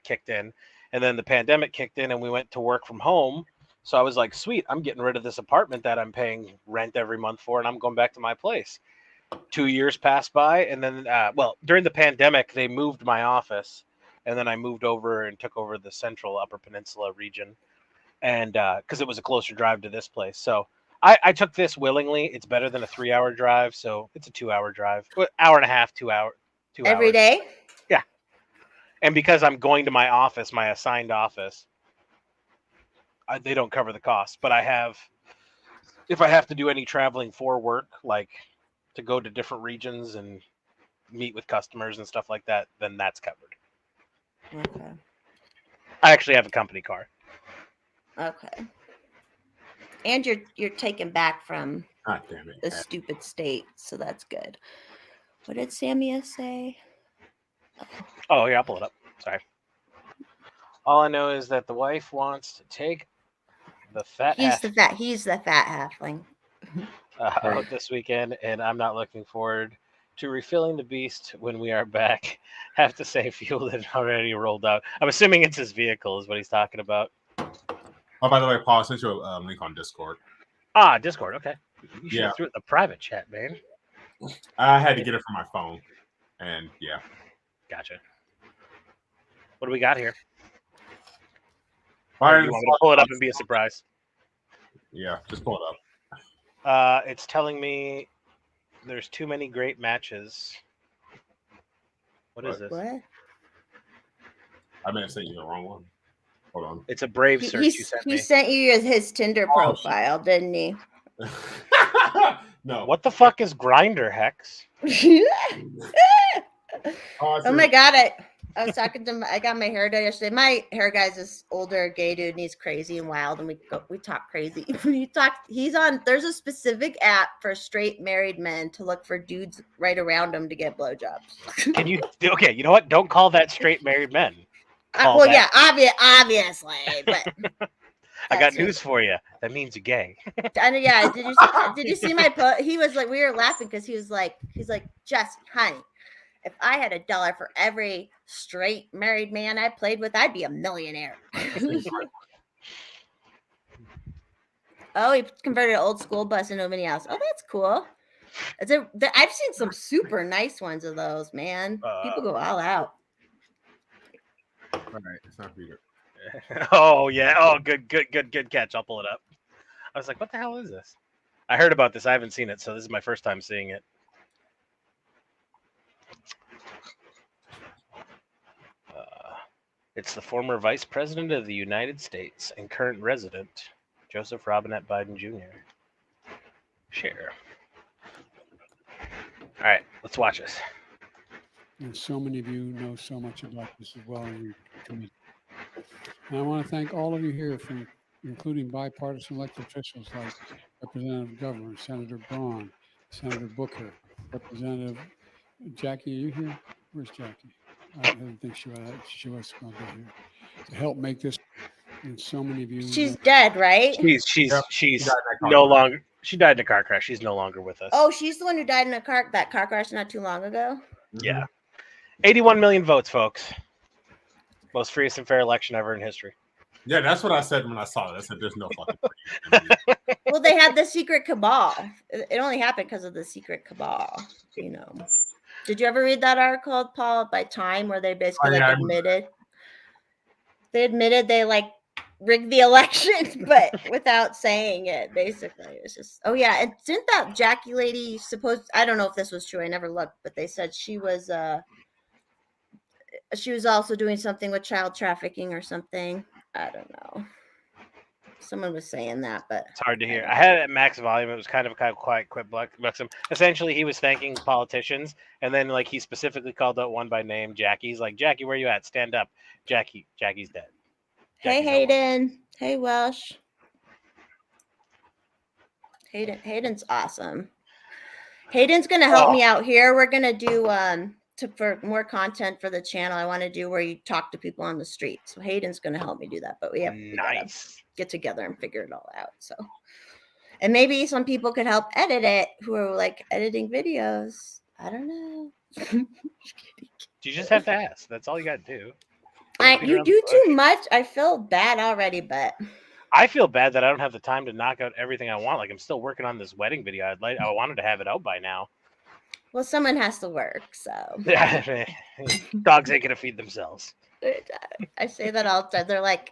kicked in. And then the pandemic kicked in and we went to work from home. So I was like, sweet, I'm getting rid of this apartment that I'm paying rent every month for, and I'm going back to my place. 2 years passed by, and then, during the pandemic, they moved my office, and then I moved over and took over the central Upper Peninsula region, and because it was a closer drive to this place. So I took this willingly. It's better than a 3 hour drive, so it's a 2 hour drive. Hour and a half, 2 hours. Every day? Yeah. And because I'm going to my office, my assigned office, they don't cover the cost. But if I have to do any traveling for work, like to go to different regions and meet with customers and stuff like that, then that's covered. Okay. I actually have a company car. Okay. And you're taken back from God damn it. the stupid state, so that's good. What did Samia say? Oh, yeah, I'll pull it up. Sorry. All I know is that the wife wants to take the fat He's the fat halfling. Out this weekend, and I'm not looking forward to refilling the beast when we are back. Have to say, fuel that already rolled out. I'm assuming it's his vehicle is what he's talking about. Oh, by the way, Paul, I sent you a link on Discord. Discord. Okay. You should have threw it in the private chat, man. I had to get it from my phone, and yeah. Gotcha. What do we got here? Fire you want me to pull it up and be a surprise? Yeah, just pull it up. It's telling me there's too many great matches. What is this? What? I may have sent you the wrong one. Hold on. It's a Brave search you sent me. He sent you his Tinder profile, didn't he? No. What the fuck is Grindr, Hex? Oh my god! I was talking to I got my hair done yesterday. My hair guy's this older gay dude, and he's crazy and wild, and we talk crazy. He's on. There's a specific app for straight married men to look for dudes right around him to get blowjobs. Can you? Okay, you know what? Don't call that straight married men. Obviously, but. I got news for you. That means you're gay. Yeah. Did you see my post? He was like, we were laughing because he's like, Jess, honey, if I had $1 for every straight married man I played with, I'd be a millionaire. Oh, he converted an old school bus into a mini house. Oh, that's cool. I've seen some super nice ones of those, man. People go all out. All right, it's not Peter. Oh yeah. Oh, good catch. I'll pull it up. I was like, what the hell is this? I heard about this. I haven't seen it, so this is my first time seeing it. It's the former Vice President of the United States and current resident, Joseph Robinette Biden Jr. Share. All right, let's watch this. And so many of you know so much about this as well in your committee. And I want to thank all of you here, including bipartisan elected officials like Representative Governor, Senator Braun, Senator Booker, Representative Jackie. Are you here? Where's Jackie? I didn't think she was going to be here to help make this. And so many of you. She's dead, right? She's no longer. She died in a car crash. She's no longer with us. Oh, she's the one who died in that car crash not too long ago. Yeah, 81 million votes, folks. Most freest and fair election ever in history. Yeah, that's what I said when I saw it. I said, "There's no fucking." Well, they had the secret cabal. It only happened because of the secret cabal. You know. Did you ever read that article, Paul, by Time, where they basically yeah, admitted they like rigged the election, but without saying it. Basically, it was just and didn't that Jackie lady I don't know if this was true. I never looked, but they said she was also doing something with child trafficking or something. I don't know. Someone was saying that, but it's hard to hear. I had it at max volume. It was kind of quite buxom. Essentially, he was thanking politicians, and then like he specifically called out one by name, Jackie. He's like, "Jackie, where you at? Stand up." Jackie's dead. Hey, Hayden. Hey, Welsh. Hayden's awesome. Hayden's gonna help me out here. We're gonna do for more content for the channel. I want to do where you talk to people on the street. So Hayden's gonna help me do that. But we gotta get together and figure it all out. So, and maybe some people could help edit it who are like editing videos. I don't know. You just have to ask. That's all you got to do. You do too much. I feel bad already, but I feel bad that I don't have the time to knock out everything I want. Like I'm still working on this wedding video. I wanted to have it out by now. Well, someone has to work, so dogs ain't gonna feed themselves. I say that all the time. They're like,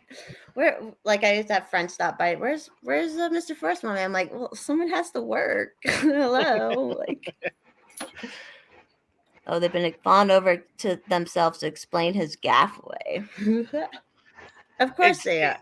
"Where?" Like I used to have friends stop by. Where's Mr. First Mommy? I'm like, well, someone has to work. Hello, like. Oh, they've been fawned over to themselves to explain his gaffe away. Of course they are.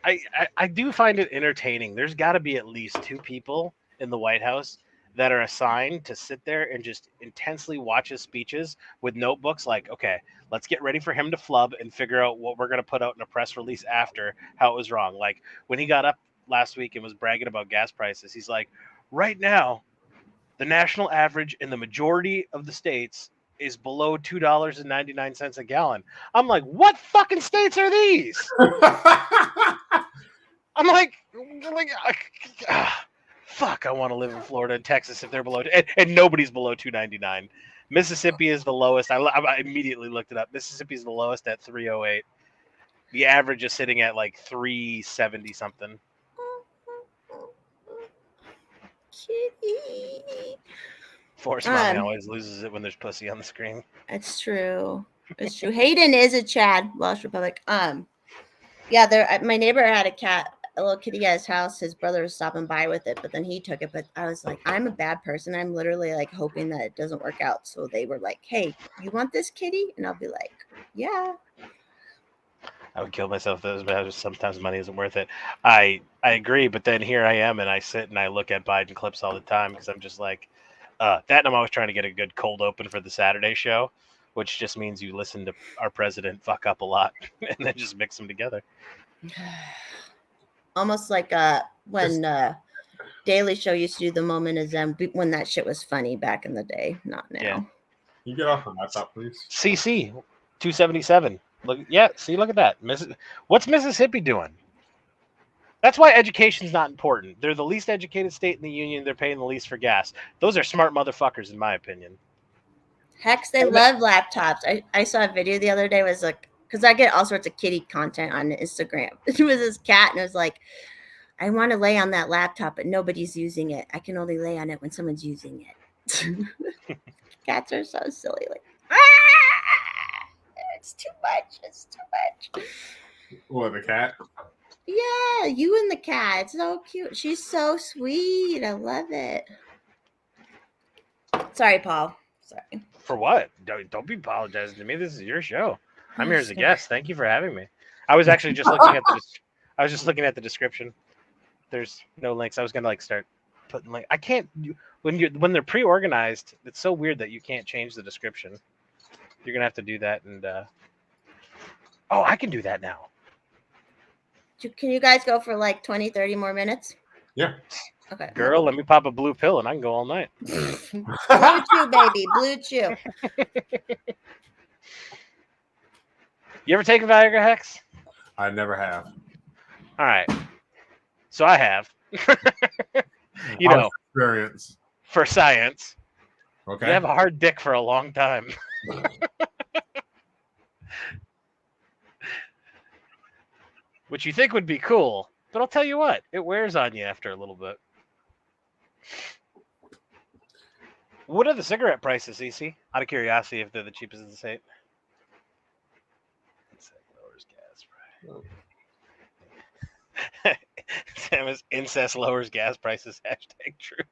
I do find it entertaining. There's got to be at least 2 people in the White House that are assigned to sit there and just intensely watch his speeches with notebooks like, okay, let's get ready for him to flub and figure out what we're going to put out in a press release after how it was wrong. Like when he got up last week and was bragging about gas prices, he's like, right now, the national average in the majority of the states is below $2.99 a gallon. I'm like, what fucking states are these? I'm like, fuck, I want to live in Florida and Texas if they're below, and nobody's below $2.99. Mississippi is the lowest. I immediately looked it up. Mississippi is the lowest at $3.08. The average is sitting at like $3.70 something. Kitty. Force Mommy always loses it when there's pussy on the screen. It's true. It's true. Hayden is a Chad, Welsh Republic. Yeah, my neighbor had a little kitty at his house. His brother was stopping by with it, but then he took it. But I was like, I'm a bad person. I'm literally like hoping that it doesn't work out. So they were like, hey, you want this kitty? And I'll be like, yeah. I would kill myself if it was bad. Sometimes money isn't worth it. I agree, but then here I am, and I sit and I look at Biden clips all the time because I'm just like, that, and I'm always trying to get a good cold open for the Saturday show, which just means you listen to our president fuck up a lot and then just mix them together. Almost like when Daily Show used to do the moment of Zen when that shit was funny back in the day, not now. Yeah. You get off on that top, please. CC 277. Look at that. What's Mississippi doing? That's why education's not important. They're the least educated state in the union. They're paying the least for gas. Those are smart motherfuckers, in my opinion. Hex, they love laptops. I saw a video the other day. Was like, because I get all sorts of kitty content on Instagram. It was this cat, and it was like, I want to lay on that laptop, but nobody's using it. I can only lay on it when someone's using it. Cats are so silly. Like, it's too much. It's too much. What, the cat? Yeah, you and the cat. It's so cute. She's so sweet. I love it. Sorry, Paul. Sorry. For what? Don't be apologizing to me. This is your show. I'm here as a guest. Thank you for having me. I was actually just looking at the description. There's no links. I was gonna start putting I can't when they're pre-organized. It's so weird that you can't change the description. You're gonna have to do that, and I can do that now. Can you guys go for like 20, 30 more minutes? Yeah. Okay. Girl, let me pop a blue pill and I can go all night. Blue Chew, baby. Blue Chew. You ever taken Viagra, Hex? I never have. All right. So I have. You know, experience. For science. Okay. You have a hard dick for a long time. which you think would be cool, but I'll tell you what, it wears on you after a little bit. What are the cigarette prices, EC? Out of curiosity, if they're the cheapest in the state. Lowers gas price. Samus, incest lowers gas prices. #true.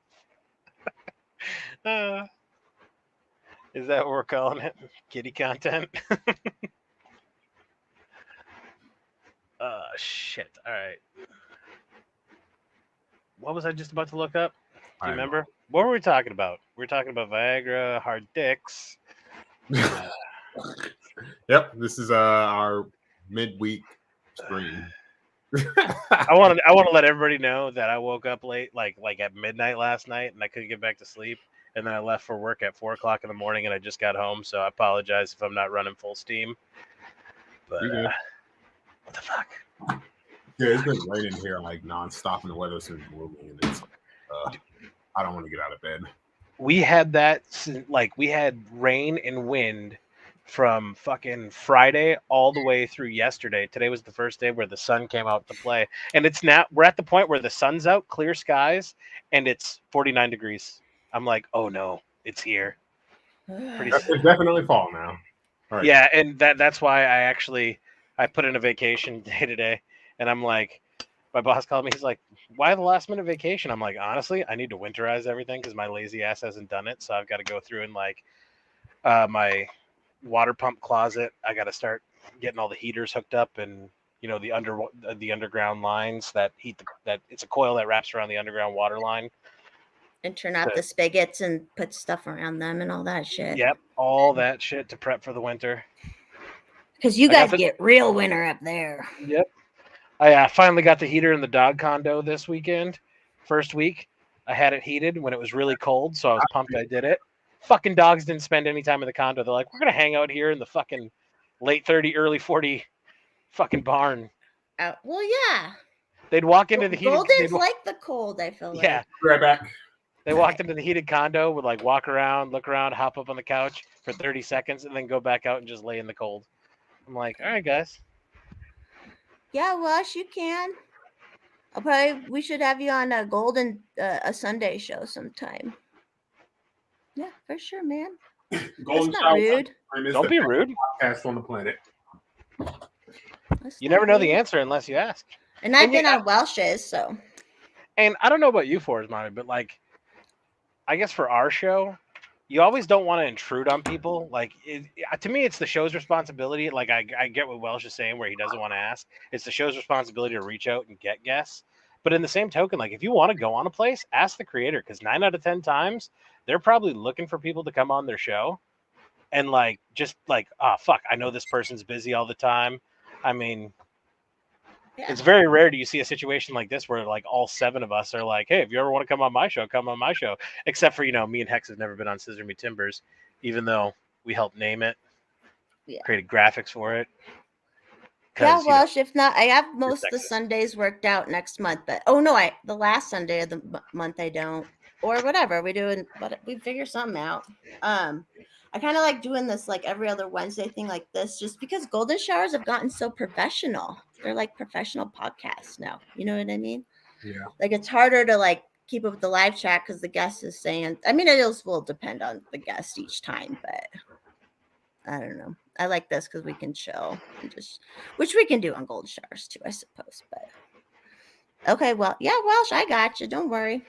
Is that what we're calling it? Kitty content? Shit. All right. What was I just about to look up? Do you remember? What were we talking about? We were talking about Viagra, hard dicks. Yep, this is our midweek stream. I want to let everybody know that I woke up late, like at midnight last night, and I couldn't get back to sleep. And then I left for work at 4 o'clock in the morning, and I just got home. So I apologize if I'm not running full steam. But what the fuck? Yeah, it's been raining here like nonstop, and the weather's been gloomy, and it's I don't want to get out of bed. We had that, like, we had rain and wind from fucking Friday all the way through yesterday. Today was the first day where the sun came out to play, and it's now we're at the point where the sun's out, clear skies, and it's 49 degrees. I'm like, oh no, it's here. It's definitely fall now. Right. Yeah, and that's why I put in a vacation day today, and I'm like, my boss called me. He's like, why the last minute vacation? I'm like, honestly, I need to winterize everything because my lazy ass hasn't done it. So I've got to go through and like my water pump closet. I got to start getting all the heaters hooked up, and the underground lines that heat that it's a coil that wraps around the underground water line. And turn off the spigots and put stuff around them and all that shit. Yep, all that shit to prep for the winter. Because you guys get real winter up there. Yep. I finally got the heater in the dog condo this weekend. First week, I had it heated when it was really cold, so I was pumped I did it. Fucking dogs didn't spend any time in the condo. They're like, we're going to hang out here in the fucking late 30, early 40 fucking barn. Well, yeah. They'd walk into the heated... Golden's like the cold, I feel like. Yeah. Right back. They walked into the heated condo, would like walk around, look around, hop up on the couch for 30 seconds, and then go back out and just lay in the cold. I'm like, all right, guys. Yeah, Wash, you can. We should have you on a a Sunday show sometime. Yeah, for sure, man. Golden That's not rude. Don't be rude. Podcast on the planet. You never know the answer unless you ask. And I've been on Welsh's, so. And I don't know about you, Forrest, Mommy, but like, I guess for our show, you always don't want to intrude on people. Like, to me, it's the show's responsibility. Like, I get what Welsh is saying where he doesn't want to ask. It's the show's responsibility to reach out and get guests. But in the same token, like, if you want to go on a place, ask the creator, because 9 out of 10 times, they're probably looking for people to come on their show. And, like, just like, oh, fuck, I know this person's busy all the time. I mean... Yeah. It's very rare do you see a situation like this where like all 7 of us are like, hey, if you ever want to come on my show, come on my show. Except for, me and Hex have never been on Scissor Me Timbers, even though we helped name it, created graphics for it. Yeah, well, if not, I have most of the Sundays worked out next month, but the last Sunday of the month I don't, or whatever we do, but we figure something out. I kind of like doing this like every other Wednesday thing like this, just because Golden Showers have gotten so professional. They're like professional podcasts now. You know what I mean? Yeah. Like it's harder to like keep up with the live chat because the guest is saying. I mean, it will depend on the guest each time, but I don't know. I like this because we can chill and which we can do on Golden Showers too, I suppose. But okay, well, yeah, Welsh, I got you. Don't worry.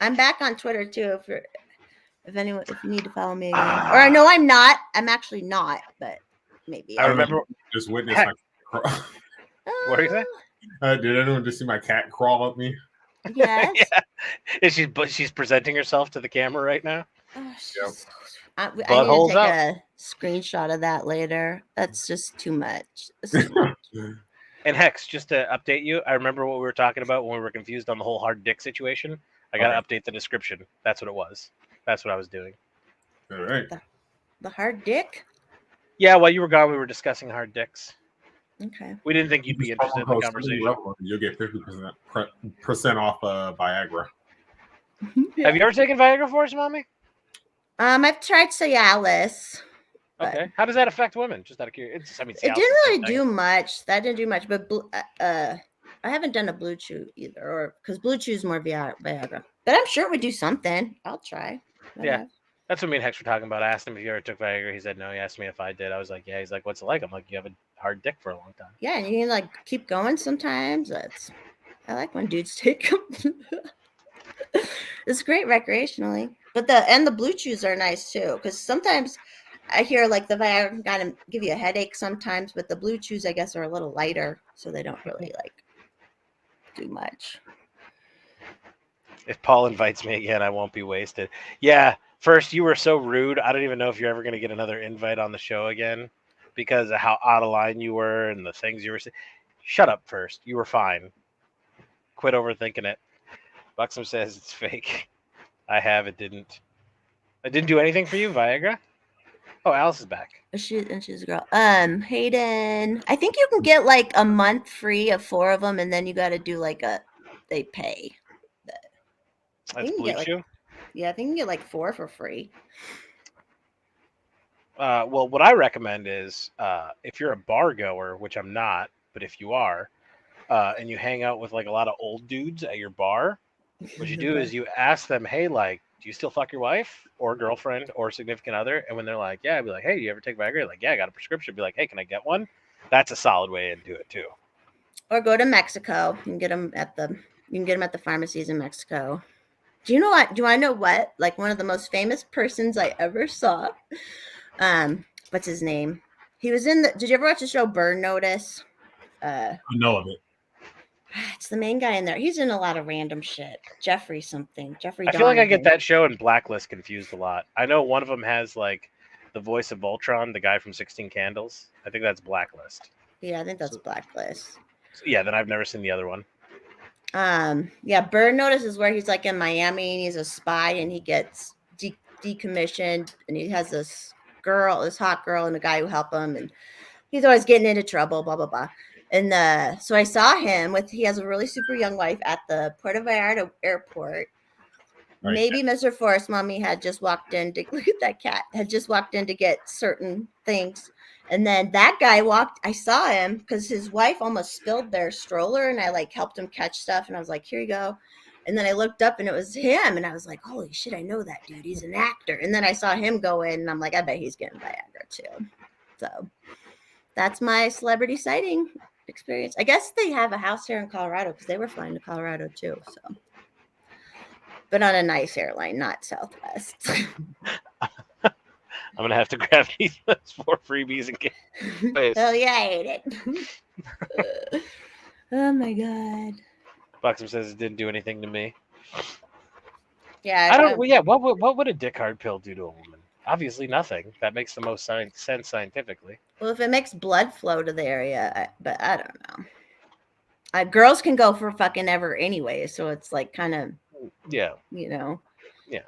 I'm back on Twitter too. If you need to follow me again. Or I know I'm not. I'm actually not, but maybe. I remember just witnessed my what are you saying? Did anyone just see my cat crawl up me? Yes. Yeah. She's presenting herself to the camera right now. Yep. I need to take a screenshot of that later. That's just too much. And Hex, just to update you, I remember what we were talking about when we were confused on the whole hard dick situation. I got to update the description. That's what it was. That's what I was doing. All right. The hard dick? Yeah, while you were gone, we were discussing hard dicks. Okay. We didn't think you'd be interested in the conversation. You'll get 50% off Viagra. Yeah. Have you ever taken Viagra for us, Mommy? I've tried Cialis. But Okay. How does that affect women? Just out of curiosity. I mean, it didn't really do much. That didn't do much. But I haven't done a blue chew either, or because blue chew is more Viagra. But I'm sure it would do something. I'll try. Yeah. That's what me and Hex were talking about. I asked him if he ever took Viagra. He said no. He asked me if I did. I was like, yeah. He's like, what's it like? I'm like, you have a hard dick for a long time. Yeah, and you can like keep going sometimes. I like when dudes take them. It's great recreationally. But the blue chews are nice too, because sometimes I hear like the Viagra can kind of give you a headache sometimes, but the blue chews I guess are a little lighter, so they don't really like do much. If Paul invites me again, I won't be wasted. Yeah. First, you were so rude. I don't even know if you're ever going to get another invite on the show again because of how out of line you were and the things you were saying. Shut up first. You were fine. Quit overthinking it. Buxom says it's fake. I didn't do anything for you, Viagra? Oh, Alice is back. She's a girl. Hayden, I think you can get like a month free of 4 of them, and then you got to do like they pay. That's Blue Chew? Yeah, I think you can get like 4 for free. Well, what I recommend is if you're a bar goer, which I'm not, but if you are, and you hang out with like a lot of old dudes at your bar, what you do is you ask them, hey, like, do you still fuck your wife or girlfriend or significant other? And when they're like, yeah, I'd be like, hey, do you ever take Viagra? Like, yeah, I got a prescription. Be like, hey, can I get one? That's a solid way into it too. Or go to Mexico. You can get them at the pharmacies in Mexico. Do you know what? Do I know what? Like one of the most famous persons I ever saw. What's his name? He was in did you ever watch the show Burn Notice? I know of it. It's the main guy in there. He's in a lot of random shit. Jeffrey something. Jeffrey. I feel like I get that show and Blacklist confused a lot. I know one of them has like the voice of Voltron, the guy from 16 Candles. I think that's Blacklist. Yeah, I think that's Blacklist. Yeah, then I've never seen the other one. Yeah, Burn Notice is where he's like in Miami and he's a spy and he gets decommissioned and he has this hot girl and a guy who help him and he's always getting into trouble, blah blah blah. And so I saw him he has a really super young wife at the Puerto Vallarta airport. Right. Maybe Mr. Forrest Mommy had just walked in to look at that cat, had just walked in to get certain things. And then that guy I saw him because his wife almost spilled their stroller and I like helped him catch stuff. And I was like, here you go. And then I looked up and it was him. And I was like, holy shit, I know that dude. He's an actor. And then I saw him go in and I'm like, I bet he's getting Viagra too. So that's my celebrity sighting experience. I guess they have a house here in Colorado because they were flying to Colorado too. So, but on a nice airline, not Southwest. I'm gonna have to grab these 4 freebies and get. Oh yeah, I ate it. Oh my god. Buxom says it didn't do anything to me. Yeah, I don't. Well, yeah, what would a dick hard pill do to a woman? Obviously, nothing. That makes the most sense scientifically. Well, if it makes blood flow to the area, but I don't know. Girls can go for fucking ever anyway, so it's like kind of. Yeah. You know. Yeah.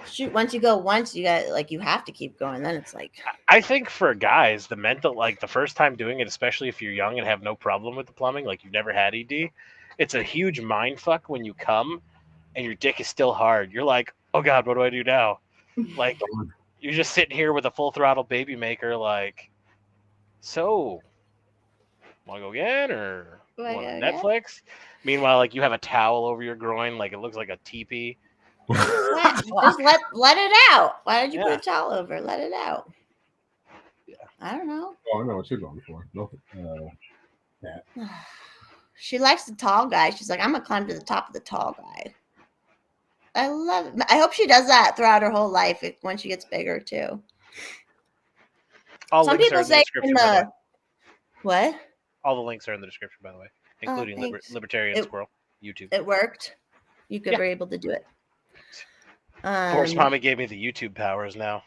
Shoot, once you go you got like you have to keep going. Then it's like. I think for guys, the mental, like the first time doing it, especially if you're young and have no problem with the plumbing, like you've never had ED, it's a huge mind fuck when you come and your dick is still hard. You're like, oh God, what do I do now? Like, you're just sitting here with a full throttle baby maker, like, so, want to go again or want Netflix? Meanwhile, like, you have a towel over your groin, like it looks like a teepee. Just let it out. Why did you put a towel over? Let it out. Yeah. I don't know. Oh, I know what you're going for. No, yeah. She likes the tall guy. She's like, I'm gonna climb to the top of the tall guy. I love it. I hope she does that throughout her whole life when she gets bigger too. Some people say in the what? All the links are in the description, by the way, including Libertarian Squirrel YouTube. It worked. You could be able to do it. Force Mommy gave me the YouTube powers now.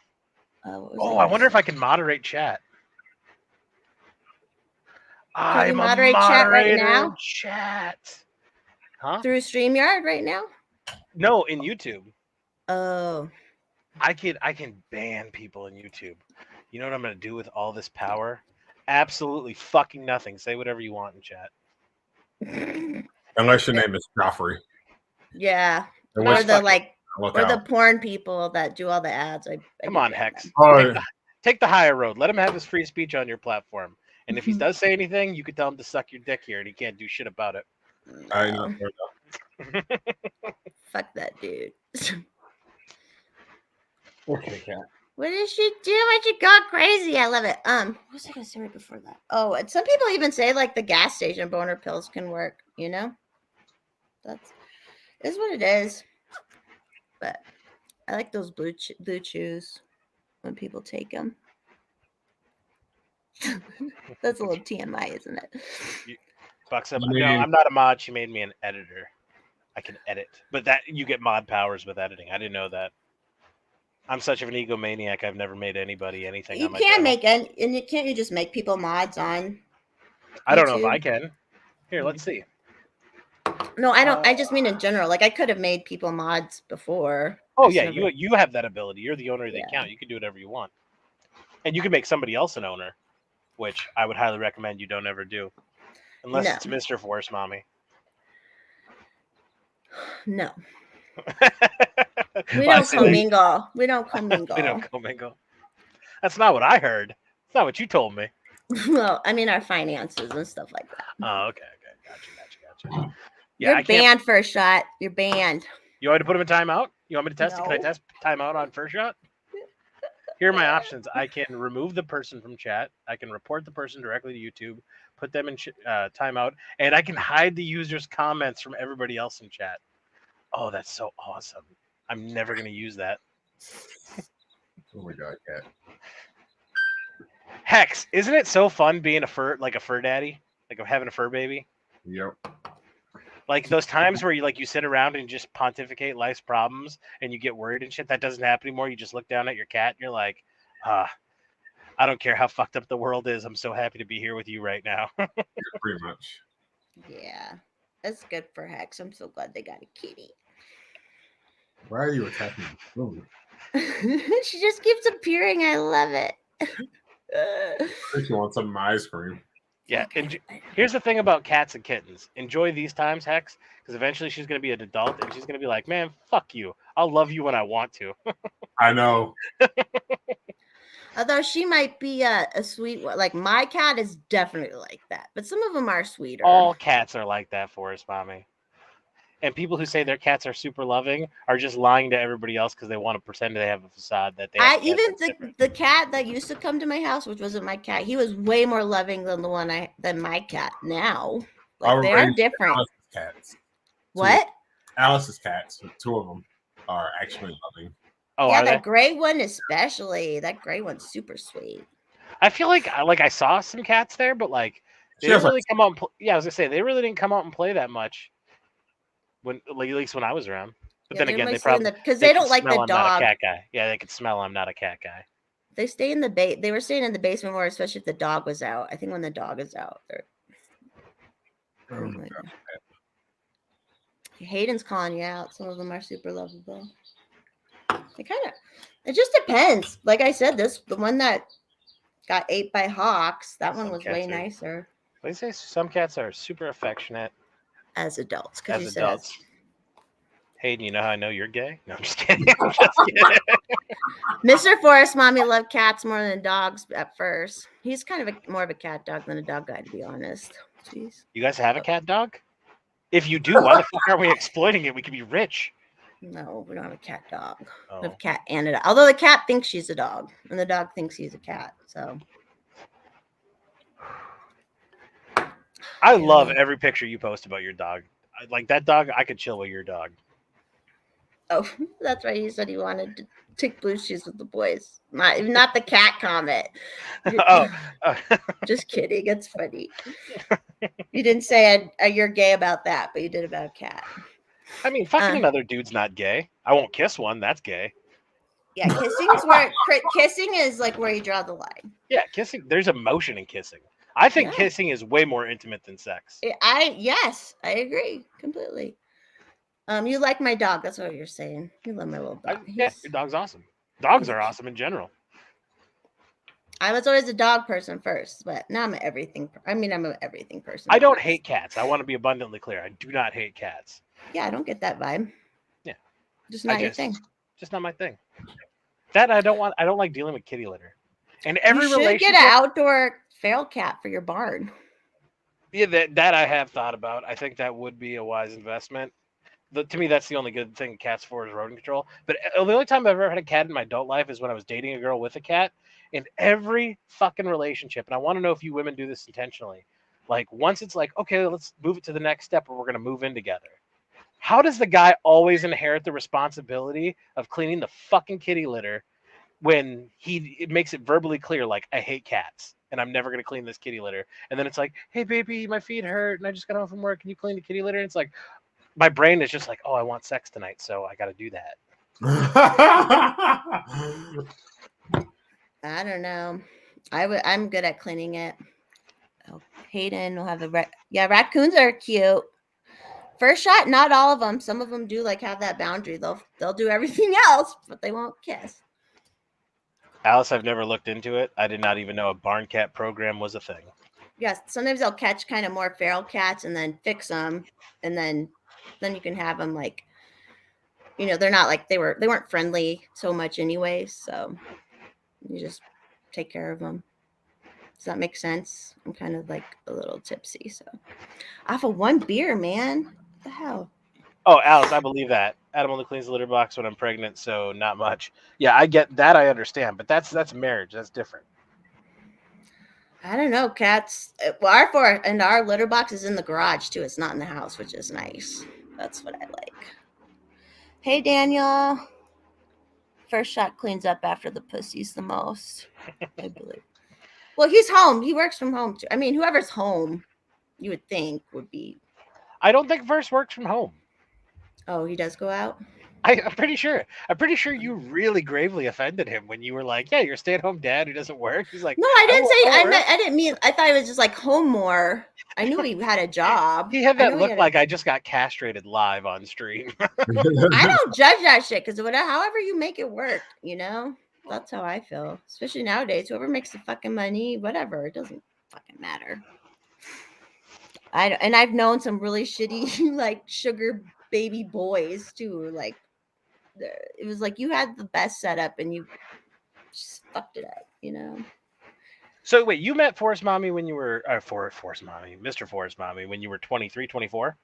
I wonder if I can moderate chat. Can you moderate chat right now? Chat. Huh? Through StreamYard right now? No, in YouTube. Oh. I can ban people in YouTube. You know what I'm gonna do with all this power? Absolutely fucking nothing. Say whatever you want in chat. Unless your name is Joffrey. Yeah. Or the porn people that do all the ads. Come on, Hex. Take the higher road. Let him have his free speech on your platform. And if he does say anything, you could tell him to suck your dick here, and he can't do shit about it. I know. Fuck that dude. Okay, cat. What did she do when she got crazy? I love it. What was I gonna say right before that? Oh, and some people even say like the gas station boner pills can work. That's what it is. But I like those blue chews when people take them. That's a little TMI, isn't it? Bucks up. No, I'm not a mod. She made me an editor. I can edit, but that you get mod powers with editing. I didn't know that. I'm such of an egomaniac. I've never made anybody anything. You on my can't channel. make any, and you can't. You just make people mods on. I don't know if YouTube? I can. Here, let's see. No, I don't. I just mean in general. Like I could have made people mods before. Oh I yeah, just never- you have that ability. You're the owner of the Yeah. account. You can do whatever you want, and you can make somebody else an owner, which I would highly recommend you don't ever do, unless No. it's Mr. Force Mommy. No, We we don't commingle. We don't commingle. We don't commingle. That's not what I heard. That's not what you told me. Well, I mean our finances and stuff like that. Oh, okay. Gotcha. You're I can't. banned for a shot. You're banned. You want me to put him in timeout? You want me to test it? Can I No. test timeout on first shot? Here are my options. I can remove the person from chat. I can report the person directly to YouTube, put them in timeout, and I can hide the user's comments from everybody else in chat. Oh, that's so awesome. I'm never going to use that. Oh my god, cat. Hex, isn't it so fun being a fur daddy? Like having a fur baby? Yep. Like those times where you sit around and just pontificate life's problems and you get worried and shit. That doesn't happen anymore. You just look down at your cat and you're like, I don't care how fucked up the world is. I'm so happy to be here with you right now. Pretty much. Yeah, that's good for Hex. I'm so glad they got a kitty. Why are you attacking me? She just keeps appearing. I love it. If you want some ice cream. Yeah. Okay. Here's the thing about cats and kittens. Enjoy these times, Hex, because eventually she's going to be an adult and she's going to be like, man, fuck you. I'll love you when I want to. I know. Although she might be a sweet one. Like my cat is definitely like that, but some of them are sweeter. All cats are like that for us, Mommy. And people who say their cats are super loving are just lying to everybody else because they want to pretend they have a facade that they have. Even the cat that used to come to my house, which wasn't my cat, he was way more loving than than my cat now. Like they are different. Alice's cats. What? Alice's cats. Two of them are actually loving. Oh, yeah, that gray one especially. That gray one's super sweet. I feel like I saw some cats there, but like they didn't really come out. I was gonna say they really didn't come out and play that much. When at least when I was around. But then again, they probably because they don't like the I'm dog. not a cat guy. Yeah, they could smell I'm not a cat guy. They stay in the They were staying in the basement more, especially if the dog was out. I think when the dog is out, they're. Oh my God. Hayden's calling you out. Some of them are super lovable. It just depends. Like I said, the one that got ate by hawks, that one was way nicer. They say some cats are super affectionate as adults. As adults. Hayden, you know how I know you're gay? No, I'm just kidding. I'm just kidding. Mr. Forrest Mommy loved cats more than dogs at first. He's kind of more of a cat dog than a dog guy, to be honest. Jeez. You guys have a cat dog? If you do, why the fuck are we exploiting it? We could be rich. No, we don't have a cat dog. Oh. We have a cat and a dog. Although the cat thinks she's a dog, and the dog thinks he's a cat. So I love every picture you post about your dog. Like that dog, I could chill with your dog. Oh, that's right. He said he wanted to take blue shoes with the boys. Not the cat comment. Just kidding. It's funny. You didn't say you're gay about that, but you did about a cat. I mean, fucking another dude's not gay. I won't kiss one. That's gay. Yeah, kissing is like where you draw the line. Yeah, kissing. There's emotion in kissing. I think kissing is way more intimate than sex. Yes, I agree completely. You like my dog. That's what you're saying. You love my little dog. Yeah, your dog's awesome. Dogs are awesome in general. I was always a dog person first, but now I'm an everything. I'm an everything person. I don't hate cats. I want to be abundantly clear. I do not hate cats. Yeah, I don't get that vibe. Yeah, just not your thing. Just not my thing. That I don't want. I don't like dealing with kitty litter. And every you should relationship, get an outdoor feral cat for your barn. yeah, that I have thought about. I think that would be a wise investment. To me, that's the only good thing cats for is rodent control. But the only time I've ever had a cat in my adult life is when I was dating a girl with a cat. In every fucking relationship, and I want to know if you women do this intentionally. Like once it's like, okay, let's move it to the next step where we're going to move in together. How does the guy always inherit the responsibility of cleaning the fucking kitty litter when it makes it verbally clear, like, I hate cats and I'm never going to clean this kitty litter? And then it's like, hey, baby, my feet hurt and I just got home from work. Can you clean the kitty litter? And it's like, my brain is just like, oh, I want sex tonight, so I got to do that. I don't know. I'm good at cleaning it. Oh, Hayden will have raccoons are cute. First shot, not all of them. Some of them do like have that boundary. They'll do everything else, but they won't kiss. Alice, I've never looked into it. I did not even know a barn cat program was a thing. Yes, sometimes they'll catch kind of more feral cats and then fix them, and then you can have them like, they're not like they weren't friendly so much anyway. So you just take care of them. Does that make sense? I'm kind of like a little tipsy, so off of one beer, man. What the hell? Oh, Alice, I believe that. Adam only cleans the litter box when I'm pregnant, so not much. Yeah, I get that. I understand, but that's marriage. That's different. I don't know, cats. Well, our litter box is in the garage too. It's not in the house, which is nice. That's what I like. Hey, Daniel. First shot cleans up after the pussy's the most, I believe. Well, he's home. He works from home too. I mean, whoever's home, you would think would be. I don't think Verse works from home. Oh, he does go out? I'm pretty sure. I'm pretty sure you really gravely offended him when you were like, "Yeah, you're a stay-at-home dad who doesn't work." He's like, No, I didn't say. I I didn't mean. I thought it was just like home more. I knew he had a job. He had that look like I just got castrated live on stream. I don't judge that shit because however you make it work, that's how I feel. Especially nowadays, whoever makes the fucking money, whatever, it doesn't fucking matter. I've known some really shitty like sugar baby boys too. Like it was like you had the best setup and you just fucked it up, So wait, you met Forest Mommy when you were Forest Mommy, Mr. Forest Mommy when you were 23, 24?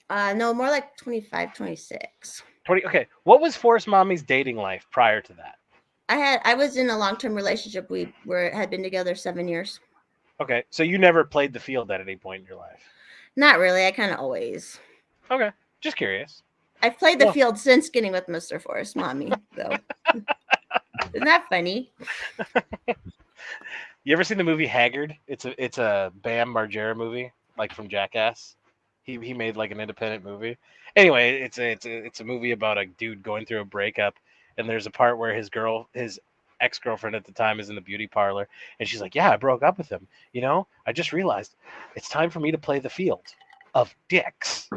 No, more like 25, 26. 20. Okay, what was Forest Mommy's dating life prior to that? I was in a long-term relationship. We had been together 7 years. Okay, so you never played the field at any point in your life? Not really. I kind of always. Okay, just curious. I've played the field since getting with Mr. Forest Mommy, though. Isn't that funny? You ever seen the movie Haggard? It's a Bam Margera movie, like from Jackass. He made like an independent movie. Anyway, it's a movie about a dude going through a breakup, and there's a part where his ex-girlfriend at the time is in the beauty parlor, and she's like, "Yeah, I broke up with him. I just realized it's time for me to play the field of dicks."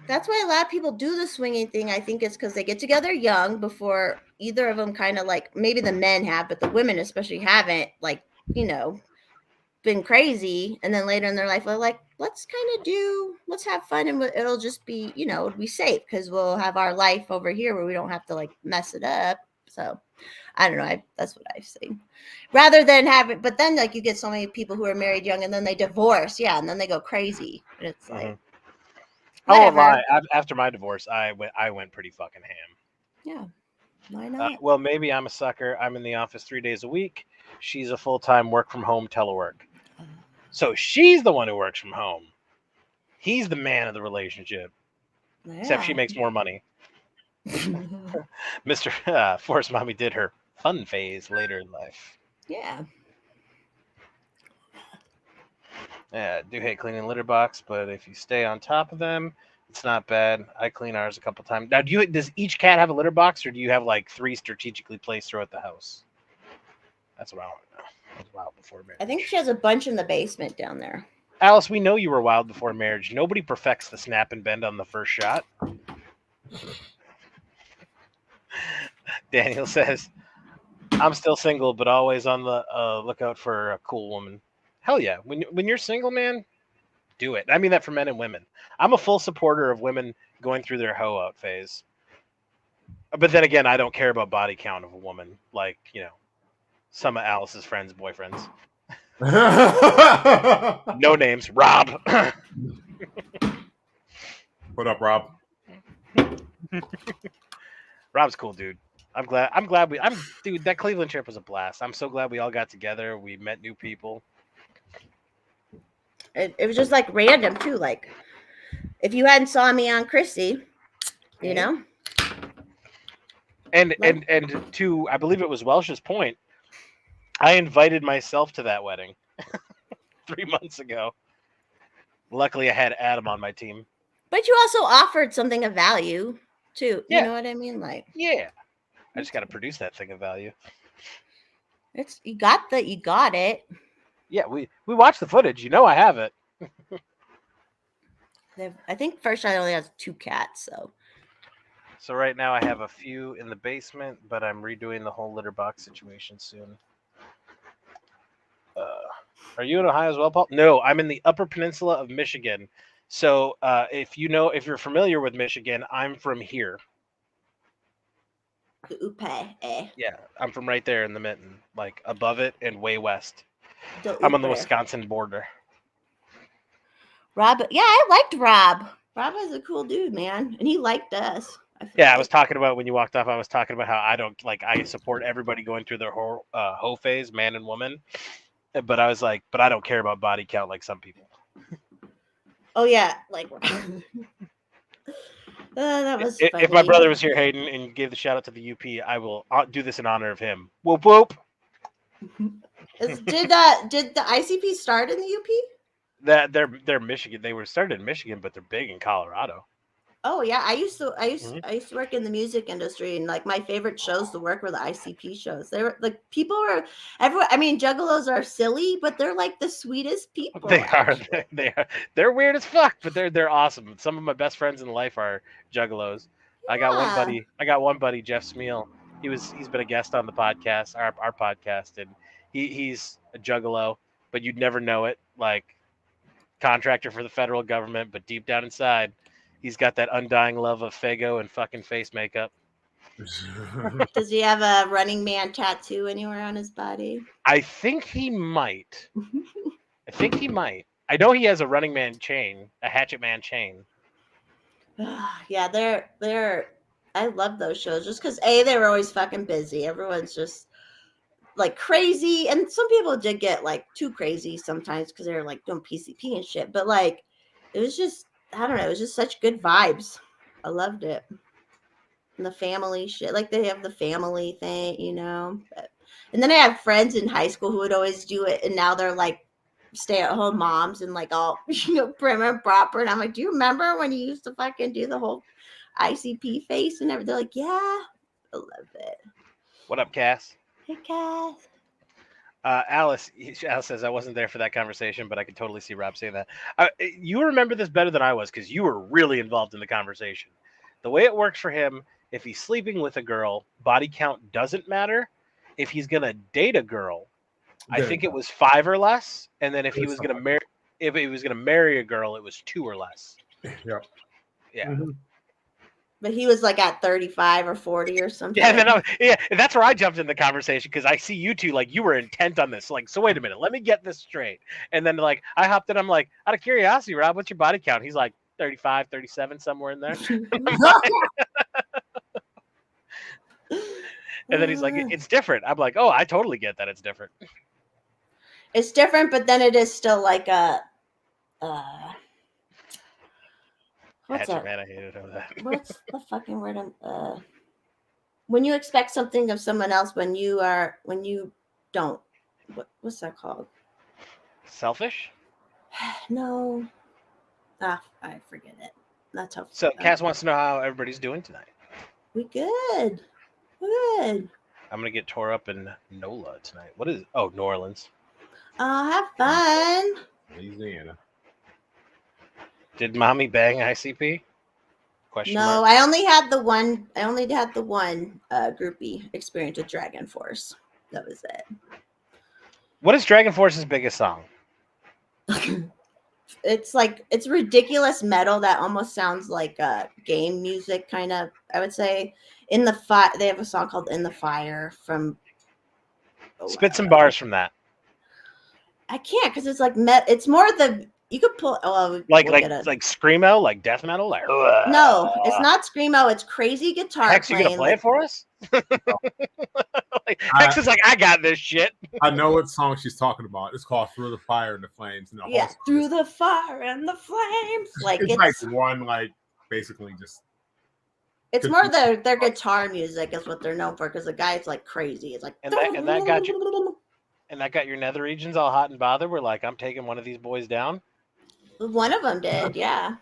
That's why a lot of people do the swinging thing. I think it's because they get together young before either of them kind of like, maybe the men have, but the women especially haven't, like, been crazy. And then later in their life, they're like, let's have fun. And it'll just be, it'll be safe because we'll have our life over here where we don't have to like mess it up. So I don't know. That's what I've seen. Rather than having, but then like you get so many people who are married young and then they divorce. Yeah. And then they go crazy. And it's like, I won't lie. After my divorce, I went pretty fucking ham. Yeah. Why not? Well, maybe I'm a sucker. I'm in the office 3 days a week. She's a full-time work from home telework. So she's the one who works from home. He's the man of the relationship. Yeah. Except she makes more money. Mr. Forest Mommy did her fun phase later in life. Yeah. Yeah, I do hate cleaning litter box, but if you stay on top of them, it's not bad. I clean ours a couple times. Now, does each cat have a litter box, or do you have like 3 strategically placed throughout the house? That's what I want to know. I was wild before marriage. I think she has a bunch in the basement down there. Alice, we know you were wild before marriage. Nobody perfects the snap and bend on the first shot. Daniel says, I'm still single, but always on the lookout for a cool woman. Hell yeah. When you're single, man, do it. I mean that for men and women. I'm a full supporter of women going through their hoe out phase. But then again, I don't care about body count of a woman, like some of Alice's friends' boyfriends. No names. Rob. What up, Rob? Rob's cool, dude. I'm glad dude, that Cleveland trip was a blast. I'm so glad we all got together. We met new people. It was just like random too. Like if you hadn't saw me on Chrissy, you know. And to I believe it was Welsh's point, I invited myself to that wedding 3 months ago. Luckily I had Adam on my team. But you also offered something of value too. Yeah. You know what I mean? Like Yeah. I just gotta produce that thing of value. you got it. Yeah, we watched the footage. I have it. I think First Shot only has 2 cats, So right now I have a few in the basement, but I'm redoing the whole litter box situation soon. Are you in Ohio as well, Paul? No, I'm in the Upper Peninsula of Michigan. So if you're familiar with Michigan, I'm from here. the Upe. Yeah, I'm from right there in the mitten, like above it and way west. The I'm on the Upe. Wisconsin border. Rob, yeah, I liked Rob. Rob is a cool dude, man, and he liked us. Yeah, I was talking about when you walked off. I was talking about how I support everybody going through their whole hoe phase, man and woman. But I was like, but I don't care about body count like some people. Oh yeah, like that was funny. If my brother was here, Hayden, and you gave the shout out to the UP, I will do this in honor of him. Whoop whoop. Did the ICP start in the UP? That they're Michigan. They were started in Michigan, but they're big in Colorado. Oh yeah, I used to work in the music industry, and like my favorite shows to work were the ICP shows. They were like everyone. I mean, juggalos are silly, but they're like the sweetest people. They are. They're weird as fuck, but they're awesome. Some of my best friends in life are juggalos. Yeah. I got one buddy, Jeff Smeal. He's been a guest on the podcast, our podcast, and he's a juggalo, but you'd never know it. Like contractor for the federal government, but deep down inside, he's got that undying love of Faygo and fucking face makeup. Does he have a Running Man tattoo anywhere on his body? I think he might. I know he has a Running Man chain, a Hatchet Man chain. Yeah, they're. I love those shows just because they were always fucking busy. Everyone's just like crazy, and some people did get like too crazy sometimes because they're like doing PCP and shit. But like, it was just. I don't know. It was just such good vibes. I loved it. And the family shit. Like they have the family thing, But, and then I have friends in high school who would always do it. And now they're like stay-at-home moms and like all, prim and proper. And I'm like, do you remember when you used to fucking do the whole ICP face and everything? They're like, yeah. I love it. What up, Cass? Hey, Cass. Alice says, I wasn't there for that conversation, but I could totally see Rob saying that. You remember this better than I was because you were really involved in the conversation. The way it works for him, if he's sleeping with a girl, body count doesn't matter. If he's going to date a girl, I think it was 5 or less. And then if he was going to marry a girl, it was 2 or less. Yep. Yeah. Mm-hmm. But he was like at 35 or 40 or something. Yeah, and that's where I jumped in the conversation because I see you two like you were intent on this. Like, so wait a minute, let me get this straight. And then like I hopped in, I'm like, out of curiosity, Rob, what's your body count? He's like 35, 37, somewhere in there. And then he's like, it's different. I'm like, oh, I totally get that it's different. It's different, but then it is still like a what's that? Man, I hated that. What's the fucking word? When you expect something of someone else, when you don't. What's that called? Selfish? No. I forget it. That's how. So Cass wants to know how everybody's doing tonight. We good. Good. I'm gonna get tore up in NOLA tonight. What is? Oh, New Orleans. Have fun. Louisiana. Did mommy bang ICP? Question No, mark. I only had the one groupie experience with Dragon Force. That was it. What is Dragon Force's biggest song? It's like it's ridiculous metal that almost sounds like game music kind of. I would say In the Fire. They have a song called "In the Fire" from. Spit some bars from that. I can't because it's like it's more the you could pull. Oh, Like we'll get it. like screamo, like death metal, like No, it's not screamo. It's crazy guitar Hex, you playing. gonna play it for us? Like, Hex is like, I got this shit. I know what song she's talking about. It's called "Through the Fire and the Flames." And the Yeah, through the fire and the flames. Like it's like one, like basically just. It's more their guitar music is what they're known for because the guy's like crazy. It's like And that got you. And that got your nether regions all hot and bothered. We're like, I'm taking one of these boys down. One of them did, yeah.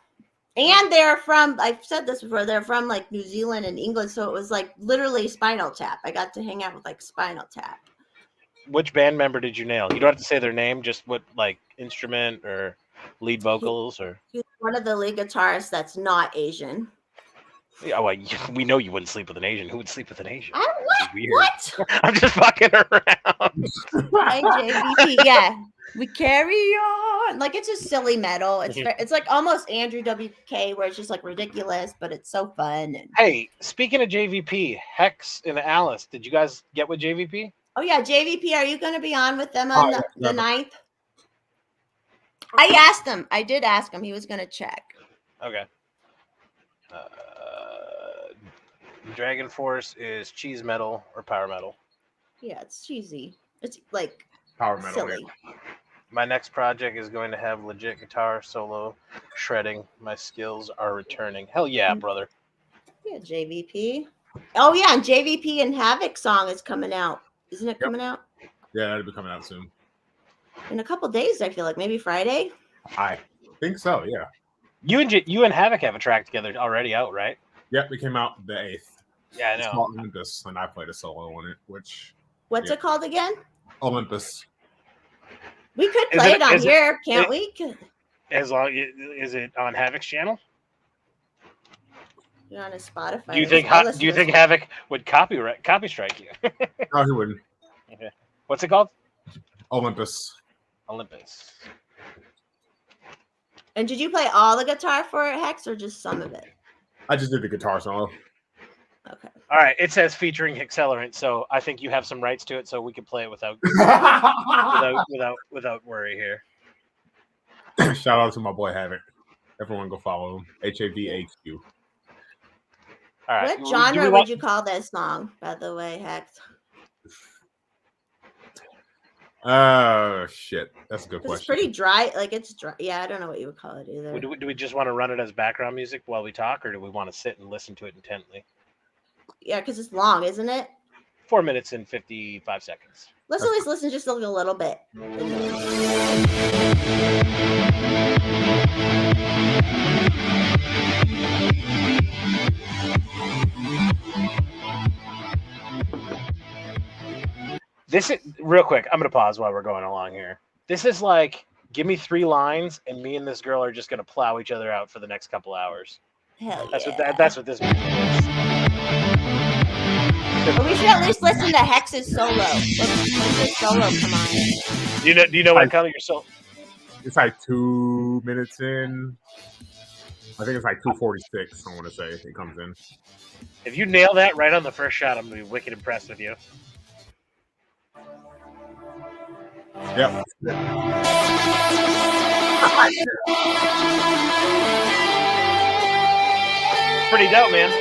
And they're from, I've said this before, they're from like New Zealand and England. So it was like literally Spinal Tap. I got to hang out with like Spinal Tap. Which band member did you nail? You don't have to say their name, just what like instrument or lead vocals or. He's one of the lead guitarists that's not Asian. Yeah, well, we know you wouldn't sleep with an Asian. Who would sleep with an Asian? What? I'm just fucking around. JVP, yeah. We carry on. Like, it's just silly metal. It's like almost Andrew WK, where it's just like ridiculous, but it's so fun. Hey, speaking of JVP, Hex and Alice, did you guys get with JVP? Oh, yeah, JVP, are you going to be on with them on the 9th? I asked him. I did ask him. He was going to check. Okay. Dragon Force is cheese metal or power metal. Yeah, it's cheesy. It's like Power metal. silly. My next project is going to have legit guitar solo shredding. My skills are returning. Hell yeah, brother. Yeah, JVP. Oh yeah, and JVP and Havoc song is coming out. Isn't it coming out? Yeah, that'll be coming out soon. In a couple days, I feel like maybe Friday. I think so. Yeah. You and Havoc have a track together already out, right? Yep, it came out the 8th. Yeah, I It's know. called Olympus, and I played a solo on it. What's it called again? Olympus. We could play it on here, can't we? As long is it on Havoc's channel? You're on his Spotify. Do you think Havoc would copy strike you? No, he wouldn't. Okay. What's it called? Olympus. Olympus. And did you play all the guitar for it, Hex, or just some of it? I just did the guitar solo. Okay. All right. It says featuring Accelerant, so I think you have some rights to it, so we can play it without worry here. Shout out to my boy Havoc. Everyone go follow him. HAVHQ. All right. What genre would you call this song, by the way, Hex? Shit. That's a good question. It's pretty dry. Like, it's dry. Yeah, I don't know what you would call it either. Do we just want to run it as background music while we talk, or do we want to sit and listen to it intently? Yeah, because it's long, isn't it? 4 minutes and 55 seconds. Let's at least listen just a little bit. This is real quick. I'm going to pause while we're going along here. This is like, give me 3 lines, and me and this girl are just going to plow each other out for the next couple hours. Hell That's yeah. that's what this music is. But we should at least listen to Hex's solo. When's his solo come on? Do you know what kind of your solo? It's like 2 minutes in. I think it's like 2:46. I want to say it comes in. If you nail that right on the first shot, I'm going to be wicked impressed with you. Yep. Pretty dope, man.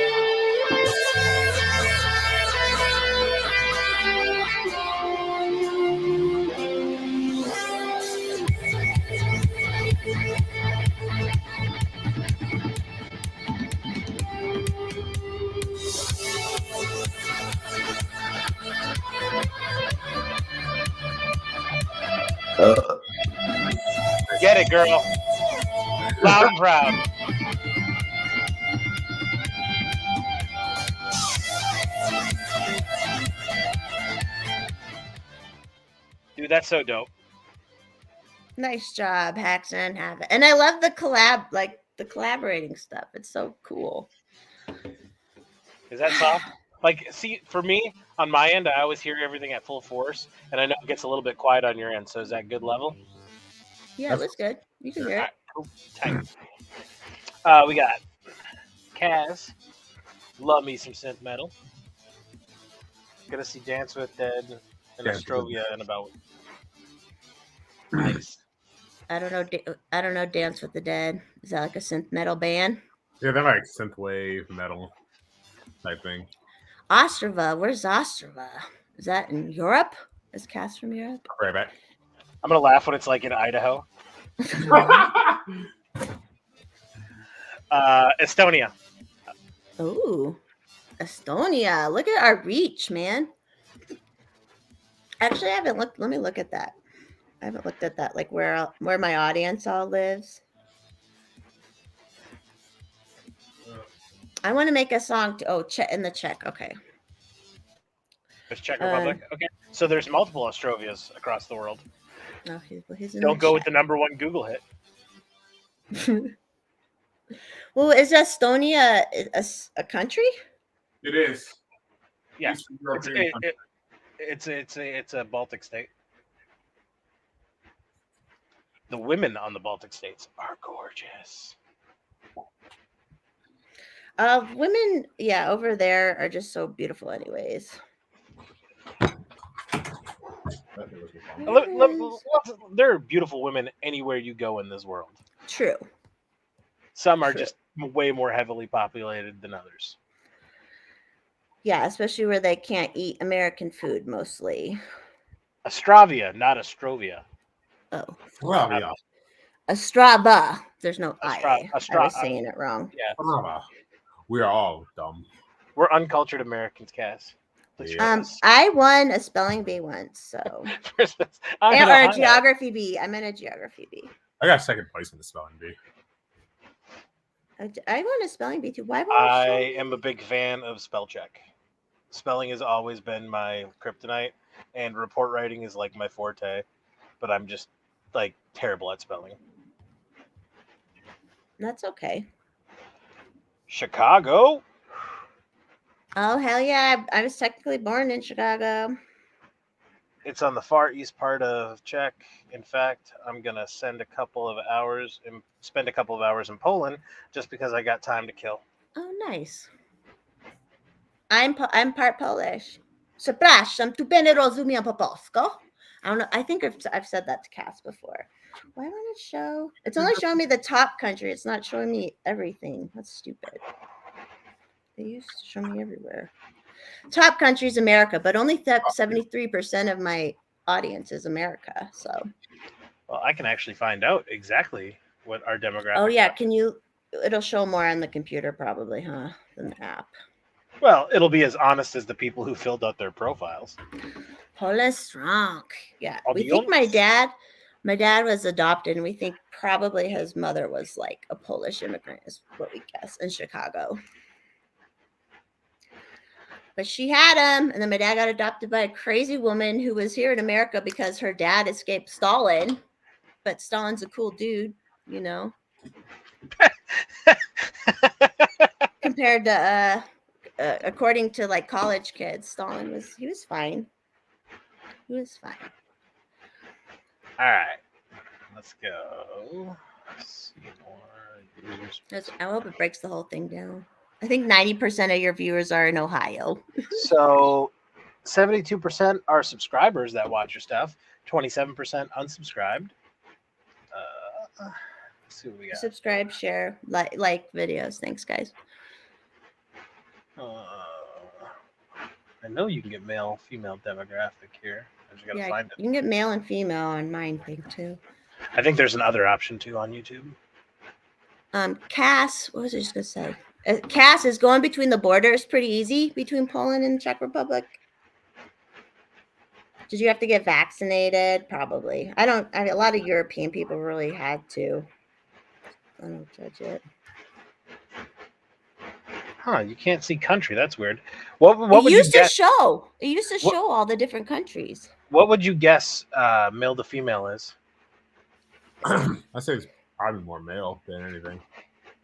Get it, girl. Loud and proud. Dude, that's so dope. Nice job, Hex and Havoc. And I love the collaborating stuff. It's so cool. Is that soft? Like, see, for me, on my end, I always hear everything at full force, and I know it gets a little bit quiet on your end. So is that good level? Yeah, it was good. You can hear it. Cool. Tight. We got Kaz. Love me some synth metal. Gonna see Dance with Dead and Dance with Astrovia in about. Nice. I don't know. I don't know. Dance with the Dead. Is that like a synth metal band? Yeah, they're like synthwave metal type thing. Ostrava. Where's Ostrava? Is that in Europe? Is Cass from Europe? Right back. I'm gonna laugh when it's like in Idaho. Estonia. Ooh, Estonia. Look at our reach, man. Actually, I haven't looked. Let me look at that. I haven't looked at that, like where my audience all lives. I want to make a song to in the Czech. Okay. There's Czech Republic. Okay. So there's multiple Ostrovias across the world. Oh, he's in Don't the go with Czech. the #1 Google hit. Well, is Estonia a country? It is. Yeah. Eastern European country. It's a Baltic state. The women on the Baltic states are gorgeous. Women, yeah, over there are just so beautiful, anyways. There are beautiful women anywhere you go in this world. True. Some are just way more heavily populated than others. Yeah, especially where they can't eat American food mostly. Astravia, not Astrovia. Oh. Well, yeah. Ostrava. There's no I. I was Astra- saying it wrong. Yeah. We are all dumb. We're uncultured Americans, Cass. Yeah. I won a spelling bee once, so or a geography bee. I meant a geography bee. I got second place in the spelling bee. I won a spelling bee too. Why? I am a big fan of spell check. Spelling has always been my kryptonite, and report writing is like my forte. But I'm just like terrible at spelling. That's okay. Chicago. Oh hell yeah! I was technically born in Chicago. It's on the far east part of Czech. In fact, I'm gonna spend a couple of hours in Poland just because I got time to kill. Oh, nice. I'm part Polish. Przepraszam, tu nie rozumiem po polsku. I don't know. I think I've said that to Cass before. Why won't it show? It's only showing me the top country. It's not showing me everything. That's stupid. They used to show me everywhere. Top country is America, but only 73% of my audience is America. So. Well, I can actually find out exactly what our demographic. Oh yeah, can you? It'll show more on the computer probably, huh? Than the app. Well, it'll be as honest as the people who filled out their profiles. Polish strong. Yeah, we think my dad was adopted, and we think probably his mother was like a Polish immigrant, is what we guess, in Chicago. But she had him, and then my dad got adopted by a crazy woman who was here in America because her dad escaped Stalin. But Stalin's a cool dude, you know. Compared to, according to like college kids, Stalin was fine. He was fine. All right, let's go. Let's see more. I hope it breaks the whole thing down. I think 90% of your viewers are in Ohio. So 72% are subscribers that watch your stuff, 27% unsubscribed. Let's see what we got. Subscribe, share, like videos. Thanks, guys. I know you can get male, female demographic here. I just gotta find it. You can get male and female on mine thing too. I think there's another option too on YouTube. Cass, what was I just gonna say? Cass is going between the borders pretty easy between Poland and Czech Republic. Did you have to get vaccinated? Probably. A lot of European people really had to. I don't judge it. Huh, you can't see country. That's weird. What would you guess? It used to show all the different countries. What would you guess male to female is? I say it's probably more male than anything.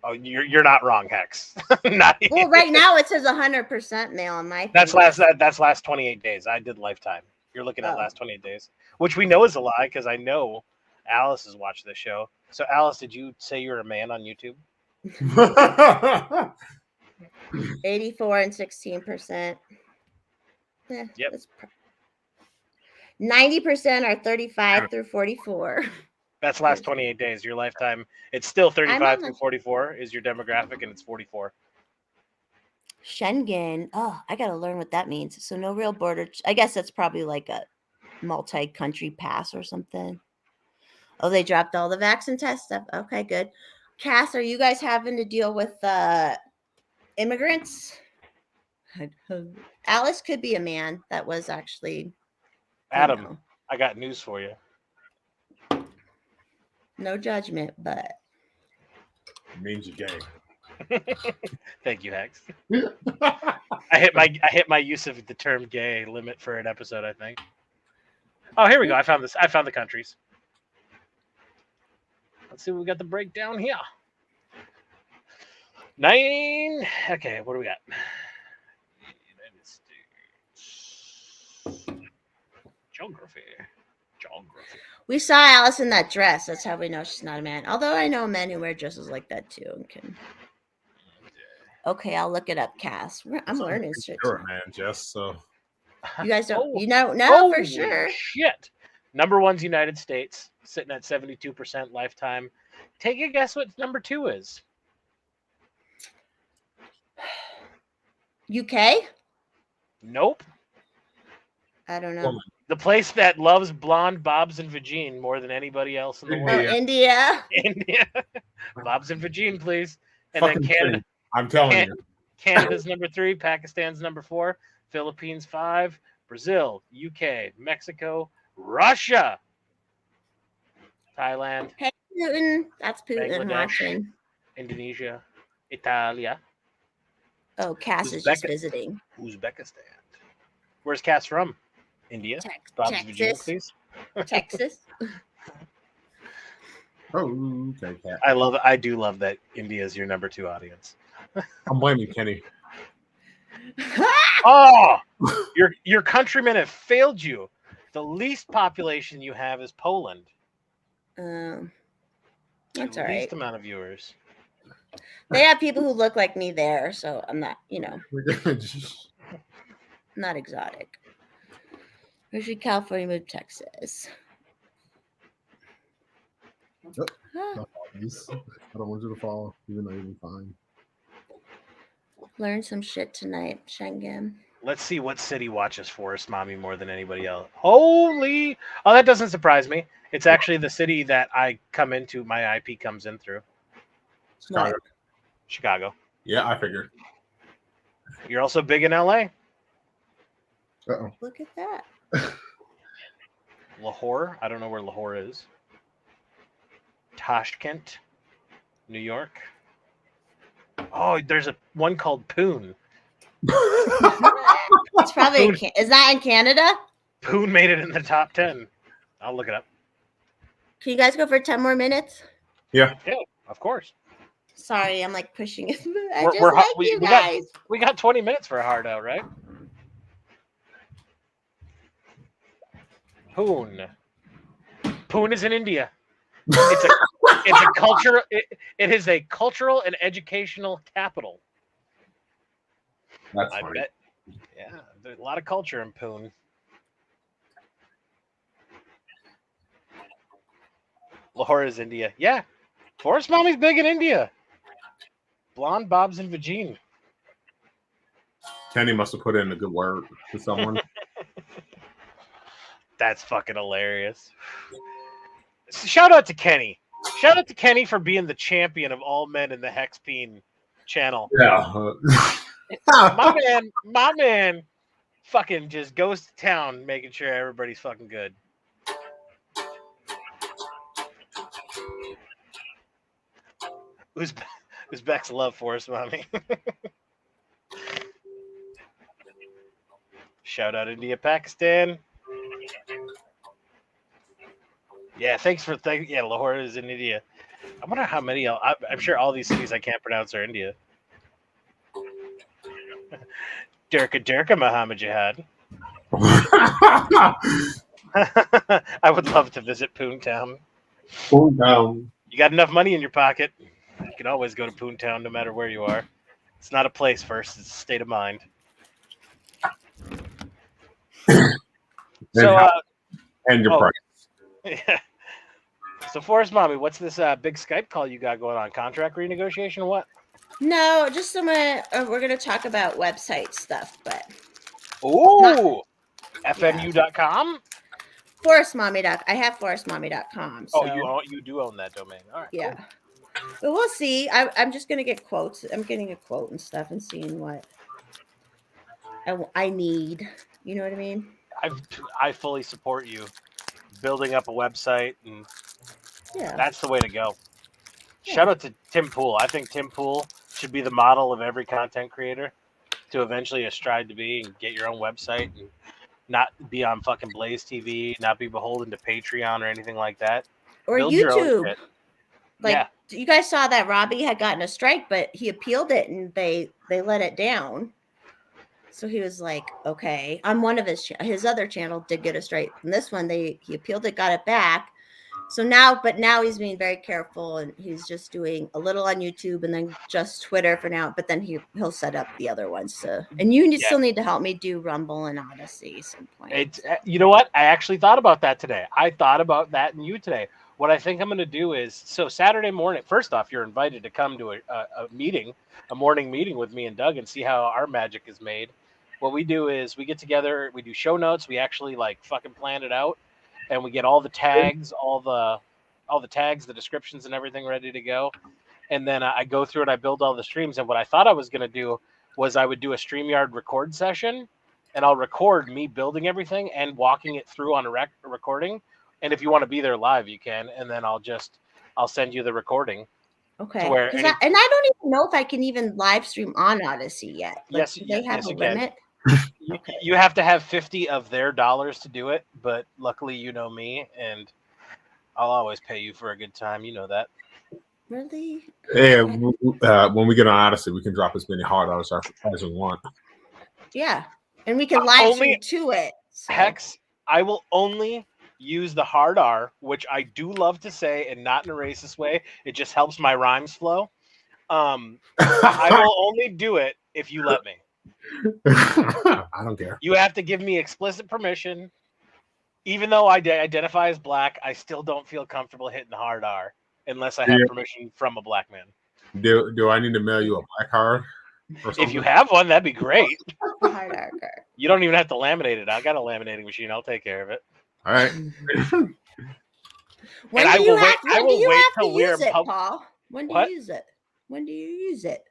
Oh, you're not wrong, Hex. Well, right now it says 100% male on my. That's last 28 days. I did lifetime. You're looking at last 28 days, which we know is a lie because I know Alice has watched this show. So, Alice, did you say you're a man on YouTube? 84 and 16%. Yeah, Yep. 90% are 35 through 44. That's last 28 days. Your lifetime, it's still 35 on through 44 is your demographic, and it's 44. Schengen. Oh, I got to learn what that means. So no real border. I guess that's probably like a multi-country pass or something. Oh, they dropped all the vaccine test stuff. Okay, good. Cass, are you guys having to deal with immigrants? Alice could be a man. That was actually Adam, I got news for you. No judgment, but It means you're gay. Thank you, Hex. I hit my use of the term gay limit for an episode, I think. Oh, here we go. I found this. I found the countries. Let's see what we got the breakdown here. 9. Okay, what do we got? United States. Geography. We saw Alice in that dress. That's how we know she's not a man. Although I know men who wear dresses like that too. And can... Okay, I'll look it up, Cass. I'm learning shit. Sure, man, Jess. So you guys don't, no, for sure. Shit. Number 1's United States, sitting at 72% lifetime. Take a guess what number 2 is. UK? Nope. I don't know. The place that loves blonde Bobs and Vagine more than anybody else in the world. India. India. Bobs and Vagine, please. And fucking then Canada. kidding. I'm telling you. Canada's number 3. Pakistan's number 4. Philippines 5. Brazil, UK, Mexico, Russia, Thailand. Hey, Putin. That's Putin Bangladesh, watching. Indonesia, Italia. Oh, Cass is just visiting. Uzbekistan. Where's Cass from? India. Texas. Virginia, please. Texas. Oh, okay, Cat. I do love that India is your number 2 audience. I'm blaming Kenny. Oh, your countrymen have failed you. The least population you have is Poland. That's the all right. least amount of viewers. They have people who look like me there, so I'm not, not exotic. Originally California, moved to Texas. I don't want you to fall, even though you're fine. Learn some shit tonight, Schengen. Let's see what city watches Forest Mommy more than anybody else. Holy! Oh, that doesn't surprise me. It's actually the city that I come into, my IP comes in through. Chicago. Chicago. Yeah, I figured. You're also big in LA? Uh-oh. Look at that. Lahore. I don't know where Lahore is. Tashkent, New York. Oh, there's one called Poon. It's probably is that in Canada? Poon made it in the top 10. I'll look it up. Can you guys go for 10 more minutes? Yeah. Yeah, of course. Sorry, I'm like pushing it. We got 20 minutes for a hard out, right? Poon. Poon is in India. It's a culture. It is a cultural and educational capital. That's I funny. bet. Yeah, there's a lot of culture in Poon. Lahore is India. Yeah, Forest Mommy's big in India. Blonde Bobs and Vagine. Kenny must have put in a good word to someone. That's fucking hilarious. Shout out to Kenny. Shout out to Kenny for being the champion of all men in the Hexpeen channel. Yeah. My man fucking just goes to town making sure everybody's fucking good. Uzbeks love Forest Mommy. Shout out India, Pakistan. Yeah, thanks for yeah. Lahore is in India. I wonder how many. I'm sure all these cities I can't pronounce are India. Durka Muhammad Jihad. I would love to visit Poontown. Boomtown. You got enough money in your pocket, you can always go to Poontown no matter where you are. It's not a place first, it's a state of mind. So, And your oh. price. Yeah. So, Forrest Mommy, what's this big Skype call you got going on? Contract renegotiation or what? No, just we're gonna talk about website stuff, but Ooh, FMU.com? Forestmommy. I have forestmommy.com. So Oh, you do own that domain. All right. yeah. Cool. But we'll see. I'm just gonna get quotes. I'm getting a quote and stuff and seeing what I need. You know what I mean? I fully support you building up a website, and Yeah. that's the way to go. Yeah. Shout out to Tim Pool. I think Tim Pool should be the model of every content creator to eventually strive to be and get your own website and not be on fucking Blaze TV, not be beholden to Patreon or anything like that. Or Build your own YouTube. shit. Like Yeah. you guys saw that Robbie had gotten a strike, but he appealed it and they let it down. So he was like, okay, on one of his other channel did get a strike. And this one he appealed it, got it back. So now he's being very careful and he's just doing a little on YouTube and then just Twitter for now. But then he'll set up the other ones. So, and you still need to help me do Rumble and Odyssey some point. You know what? I actually thought about that today. I thought about that and you today. What I think I'm going to do is, so Saturday morning, first off, you're invited to come to a meeting, a morning meeting with me and Doug and see how our magic is made. What we do is we get together, we do show notes, we actually like fucking plan it out, and we get all the tags, all the tags, the descriptions and everything ready to go. And then I go through and I build all the streams. And what I thought I was going to do was I would do a StreamYard record session, and I'll record me building everything and walking it through on a recording. And if you want to be there live, you can. And then I'll send you the recording. Okay. And I don't even know if I can even live stream on Odyssey yet. Like, yes, do they have a limit? Okay. You have to have 50 of their dollars to do it, but luckily you know me, and I'll always pay you for a good time. You know that. Really? Yeah. When we get on Odyssey, we can drop as many hard hours as we want. Yeah, and we can live stream to it. So. Hex, I will only use the hard R, which I do love to say, and not in a racist way. It just helps my rhymes flow. I will only do it if you let me. I don't care. You have to give me explicit permission. Even though I identify as black, I still don't feel comfortable hitting the hard R unless I have permission from a black man. Do I need to mail you a black card? If you have one, that'd be great. Hard R card. You don't even have to laminate it. I got a laminating machine. I'll take care of it. All right. When do you have to use it, Paul? When do you use it? When do you use it?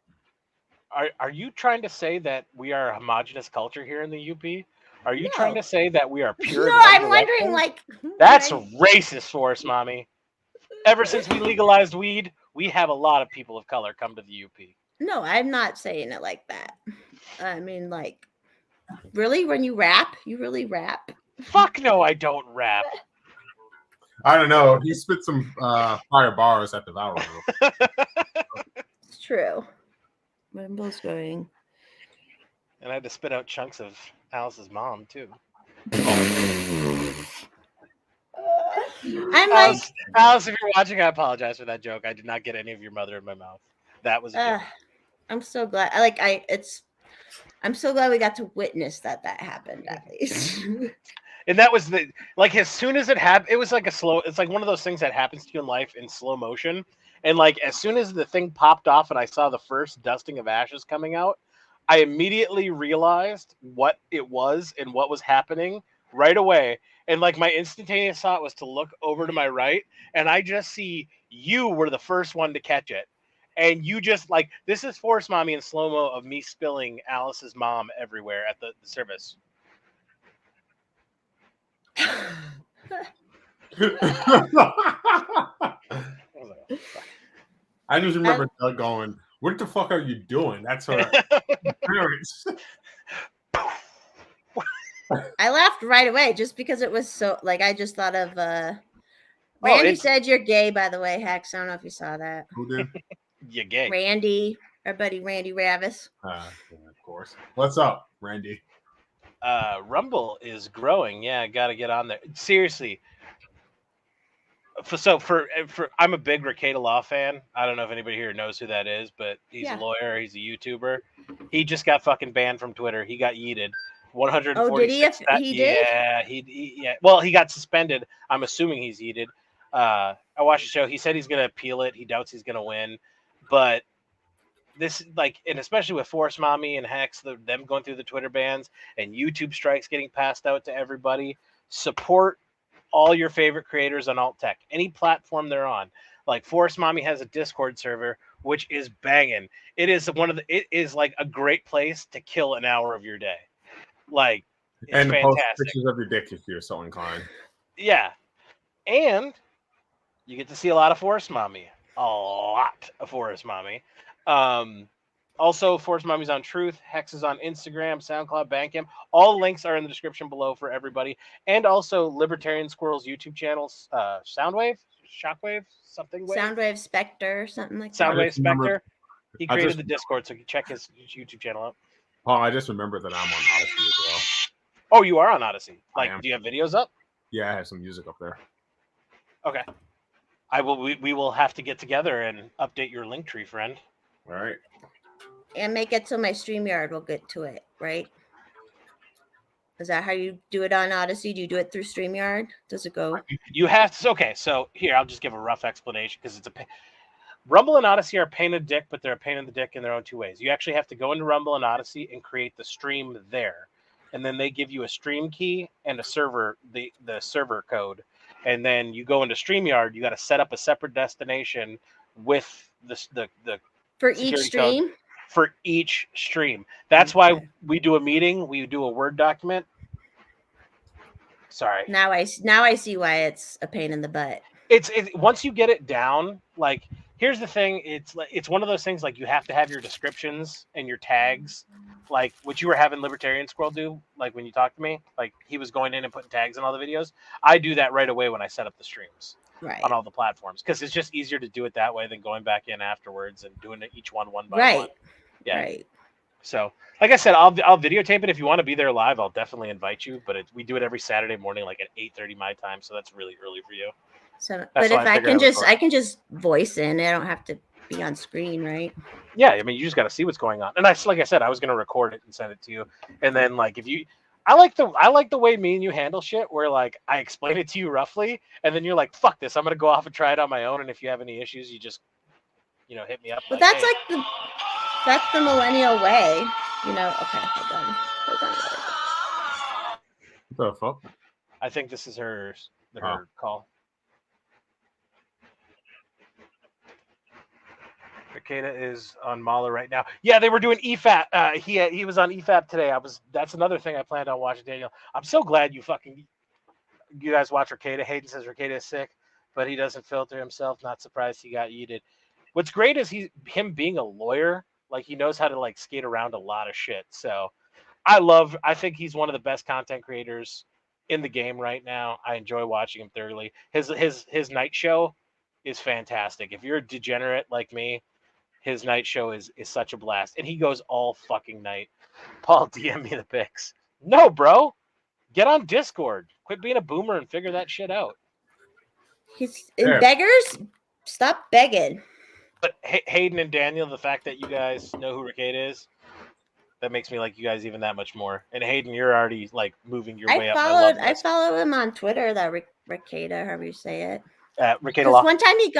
Are you trying to say that we are a homogenous culture here in the UP? Are you trying to say that we are pure? No, I'm wondering, like, that's racist for us, mommy. Ever since we legalized weed, we have a lot of people of color come to the UP. No, I'm not saying it like that. I mean, like, really, when you rap, you really rap? Fuck no, I don't rap. I don't know. He spit some fire bars at the viral. It's true. Rainbow's going. And I had to spit out chunks of Alice's mom too. I'm like, Alice, if you're watching, I apologize for that joke. I did not get any of your mother in my mouth. That was a joke. I'm so glad. I'm so glad we got to witness that happened at least. And that was as soon as it happened, it was like it's like one of those things that happens to you in life in slow motion. And like as soon as the thing popped off and I saw the first dusting of ashes coming out, I immediately realized what it was and what was happening right away. And like my instantaneous thought was to look over to my right, and I just see you were the first one to catch it. And you just like, this is Force Mommy in slow-mo of me spilling Alice's mom everywhere at the service. I just remember Doug going, "What the fuck are you doing?" That's her parents. I laughed right away just because it was so like I just thought of Randy said you're gay, by the way, Hex. I don't know if you saw that. Who did? You're gay. Randy, our buddy Randy Ravis. Yeah, of course. What's up, Randy? Rumble is growing. Yeah, got to get on there. Seriously. for I'm a big Rekieta Law fan. I don't know if anybody here knows who that is, but he's Yeah. a lawyer. He's a YouTuber. He just got fucking banned from Twitter. He got yeeted. Oh, did he? 146. He did? Yeah, yeah. Well, he got suspended. I'm assuming he's yeeted. I watched the show. He said he's gonna appeal it. He doubts he's gonna win, but this and especially with Force Mommy and Hex, them going through the Twitter bans and YouTube strikes getting passed out to everybody. Support all your favorite creators on alt tech, any platform they're on. Like Force Mommy has a Discord server, which is banging. It is like a great place to kill an hour of your day. Like, it's And fantastic. post pictures of your dick if you're so inclined. Yeah, and you get to see a lot of Force Mommy. A lot of Force Mommy. Also, Force Mommy's on Truth. Hex is on Instagram, SoundCloud, Bandcamp. All links are in the description below for everybody. And also, Libertarian Squirrel's YouTube channels, Soundwave, Shockwave, something. Soundwave Spectre, something like that. Soundwave Spectre. He I created just- the Discord, so you can check his YouTube channel out. Paul, I just remembered that I'm on Odyssey as well. Oh, you are on Odyssey. I Like, am. do you have videos up? Yeah, I have some music up there. Okay. We will have to get together and update your link tree, friend. All right. And make it so my StreamYard will get to it, right? Is that how you do it on Odyssey? Do you do it through StreamYard? Does it go? You have to. Okay, so here I'll just give a rough explanation because Rumble and Odyssey are a pain in the dick, but they're a pain in the dick in their own two ways. You actually have to go into Rumble and Odyssey and create the stream there, and then they give you a stream key and a server, the server code, and then you go into StreamYard. You got to set up a separate destination with the For security each code stream? for each stream. That's why Okay. we do a meeting. We do a Word document. Sorry. Now I see why it's a pain in the butt. It's once you get it down, like, here's the thing, it's one of those things, like, you have to have your descriptions and your tags, like what you were having Libertarian Squirrel do, like when you talked to me, like he was going in and putting tags in all the videos. I do that right away when I set up the streams Right. on all the platforms, because it's just easier to do it that way than going back in afterwards and doing it each one by Right. one. Yeah. Right. So, like I said, I'll videotape it. If you want to be there live, I'll definitely invite you. But we do it every Saturday morning, like at 8:30 my time. So that's really early for you. So, That's but why if I I figured can I would just, call I can just voice in. I don't have to be on screen, right? Yeah, I mean, you just got to see what's going on. And like I said, I was going to record it and send it to you. And then, like, I like the way me and you handle shit, where like I explain it to you roughly, and then you're like, "Fuck this, I'm going to go off and try it on my own." And if you have any issues, you just, hit me up. But like, that's "Hey." that's the millennial way, you know. Okay, hold on. What the fuck? I think this is her Oh. call. Rekieta is on Mahler right now. Yeah, they were doing EFAP. He was on EFAP today. That's another thing I planned on watching, Daniel. I'm so glad you guys watch Rekieta. Hayden says Rekieta is sick, but he doesn't filter himself. Not surprised he got yeeted. What's great is him being a lawyer. Like, he knows how to like skate around a lot of shit. So I think he's one of the best content creators in the game right now. I enjoy watching him thoroughly. His night show is fantastic. If you're a degenerate like me, his night show is such a blast. And he goes all fucking night. Paul, DM me the pics. No, bro. Get on Discord. Quit being a boomer and figure that shit out. He's Yeah. beggars. Stop begging. But Hayden and Daniel, the fact that you guys know who Rekieta is, that makes me like you guys even that much more. And Hayden, you're already like moving your way up. I followed him on Twitter. That Rekieta, however you say it. Rekieta Because Law. one time he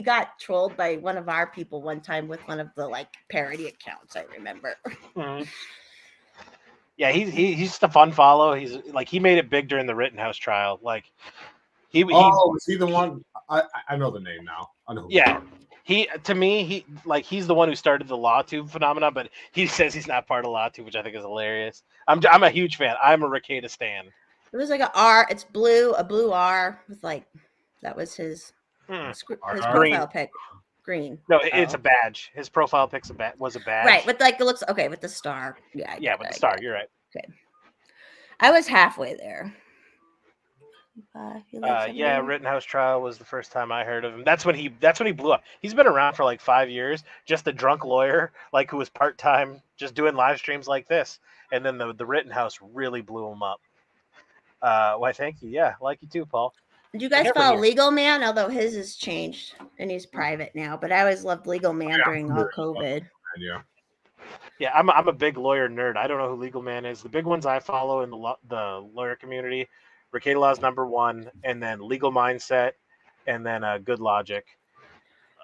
got trolled by one of our people. One time with one of the like parody accounts. I remember. Mhm. Yeah, he's just a fun follow. He's like, he made it big during the Rittenhouse trial. Like he Is he the one? I know the name now. I know. Who yeah. He's the one who started the LawTube phenomenon, but he says he's not part of LawTube, which I think is hilarious. I'm a huge fan. I'm a Rekieta stan. It was like a R. It's blue, a blue R with like that was his his profile pic. Green. No, it's a badge. His profile pic's was a badge. Right, with like it looks okay with the star. Yeah, with the star. You're right. Okay, I was halfway there. Rittenhouse trial was the first time I heard of him. That's when he blew up. He's been around for like 5 years, just a drunk lawyer, like, who was part-time, just doing live streams like this. And then the Rittenhouse really blew him up. Why, thank you. Yeah, like you too, Paul. Do you guys hear from follow you. Legal Man? Although his has changed and he's private now, but I always loved Legal Man during all COVID. Yeah. Yeah, I'm a big lawyer nerd. I don't know who Legal Man is. The big ones I follow in the lawyer community, Ricada Law's #1, and then Legal Mindset, and then Good Logic.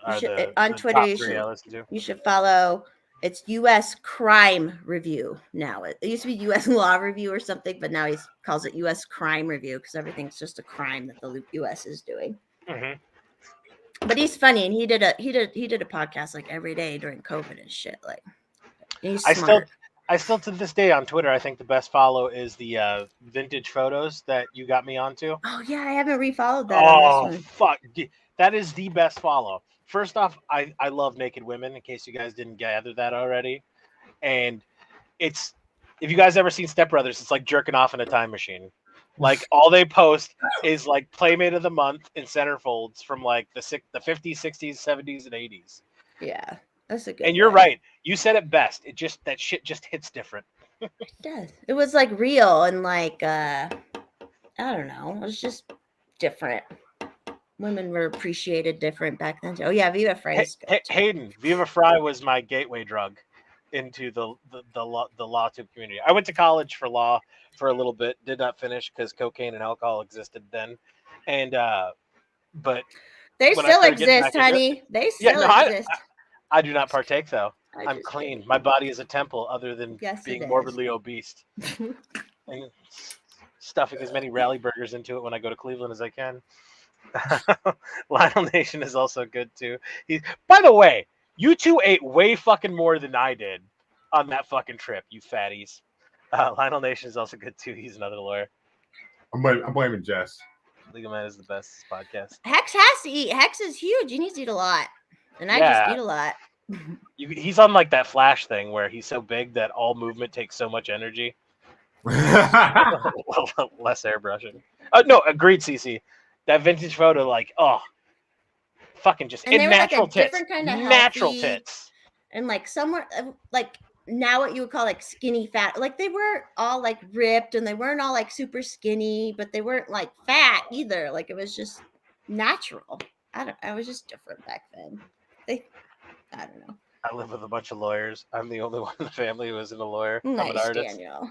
Are On the Twitter, top three I listen to. you should follow. It's U.S. Crime Review now. It used to be U.S. Law Review or something, but now he calls it U.S. Crime Review because everything's just a crime that the U.S. is doing. Mm-hmm. But he's funny, and he did a podcast like every day during COVID and shit. Like, he's smart. I still to this day on Twitter, I think the best follow is the vintage photos that you got me onto. Oh yeah, I haven't refollowed that. Oh on this one. fuck, that is the best follow. First off, I love naked women. In case you guys didn't gather that already, and it's if you guys ever seen Step Brothers, it's like jerking off in a time machine. Like all they post is like Playmate of the Month in centerfolds from like the 50s, 60s, 70s, and 80s. Yeah, that's a good. And you're right. You said it best. It just that shit just hits different. It does. It was like real and like I don't know. It was just different. Women were appreciated different back then. Oh yeah, Viva Frey. Hayden, Viva Frey was my gateway drug into the law tube community. I went to college for law for a little bit, did not finish because cocaine and alcohol existed then, and but they still exist, honey. They still exist. I do not partake though. I'm clean. My body is a temple, other than being morbidly obese and stuffing as many rally burgers into it when I go to Cleveland as I can. Lionel Nation is also good too. By the way, you two ate way fucking more than I did on that fucking trip, you fatties. Lionel Nation is also good too. He's another lawyer. I'm blaming Jess. Legal Man is the best podcast. Hex has to eat. Hex is huge. He needs to eat a lot, and I just eat a lot. He's on like that Flash thing where he's so big that all movement takes so much energy. Less airbrushing. No, agreed, CC. That vintage photo, like, fucking just in natural tits. Natural tits. And like somewhere, like now what you would call like skinny fat. Like they weren't all like ripped and they weren't all like super skinny, but they weren't like fat either. Like it was just natural. I was just different back then. I don't know. I live with a bunch of lawyers. I'm the only one in the family who isn't a lawyer. Nice, I'm an artist. Daniel.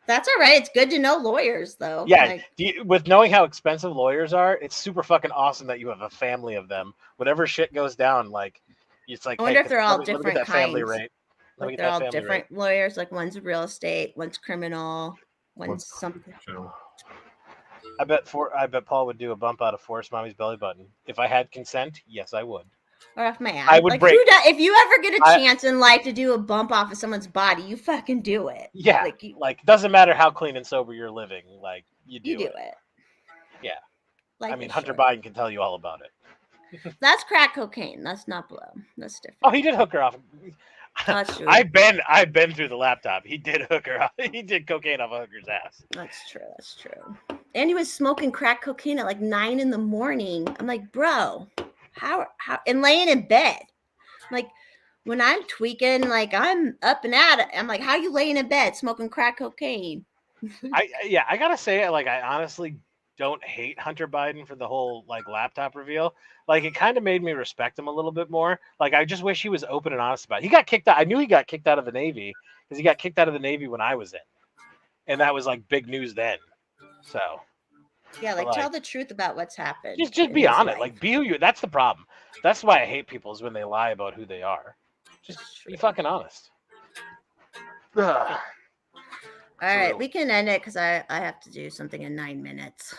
That's all right. It's good to know lawyers, though. Yeah, with knowing how expensive lawyers are, it's super fucking awesome that you have a family of them. Whatever shit goes down, like it's like. I wonder if they're all different let me get that family kinds. rate. Like they're all different lawyers. Like one's real estate, one's criminal, one's something. I bet Paul would do a bump out of Forrest Mommy's belly button. If I had consent, yes, I would. Or off my ass. I would break. If you ever get a chance in life to do a bump off of someone's body, you fucking do it. Yeah, like doesn't matter how clean and sober you're living, like you do it. Yeah. Like I mean, Hunter Biden can tell you all about it. That's crack cocaine. That's not blow. That's different. Oh, he did hook her off. That's true. I've been through the laptop. He did hook her off. He did cocaine off a hooker's ass. That's true. That's true. And he was smoking crack cocaine at like 9 a.m. I'm like, bro. How and laying in bed, like when I'm tweaking, like I'm up and at it. I'm like, how you laying in bed smoking crack cocaine? I gotta say, like I honestly don't hate Hunter Biden for the whole like laptop reveal. Like it kind of made me respect him a little bit more. Like I just wish he was open and honest about it. He got kicked out. I knew he got kicked out of the Navy because he got kicked out of the Navy when I was in, and that was like big news then. So. Yeah, like tell the truth about what's happened. Just be honest. Like be who you. That's the problem. That's why I hate people is when they lie about who they are. Just be fucking honest. All right, we can end it because I have to do something in 9 minutes.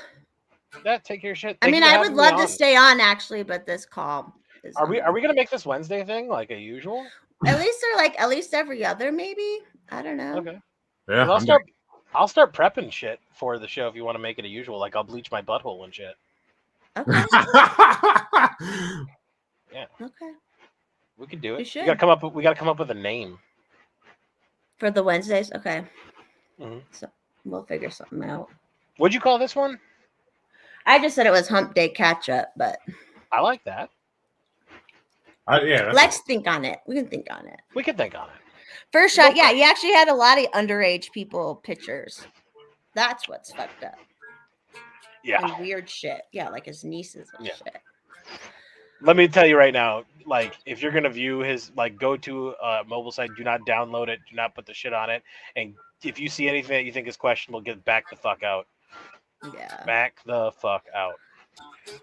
Take your shit. I mean, I would love to stay on actually, but this call. Are we gonna make this Wednesday thing like a usual? At least every other maybe. I don't know. Okay. Yeah. I'll start prepping shit for the show if you want to make it a usual. Like I'll bleach my butthole and shit. Okay. Yeah. Okay. We could do it. We gotta come up with a name for the Wednesdays. Okay. Mm-hmm. So we'll figure something out. What'd you call this one? I just said it was HumpDay Catch Up, but I like that. Yeah. Let's think on it. We can think on it. We can think on it. First shot, yeah, you actually had a lot of underage people pictures. That's what's fucked up. Yeah. and weird shit. Yeah, like his nieces and Yeah. shit. Let me tell you right now, like if you're gonna view his go to mobile site, do not download it, do not put the shit on it, and if you see anything that you think is questionable, get back the fuck out. Yeah. Back the fuck out.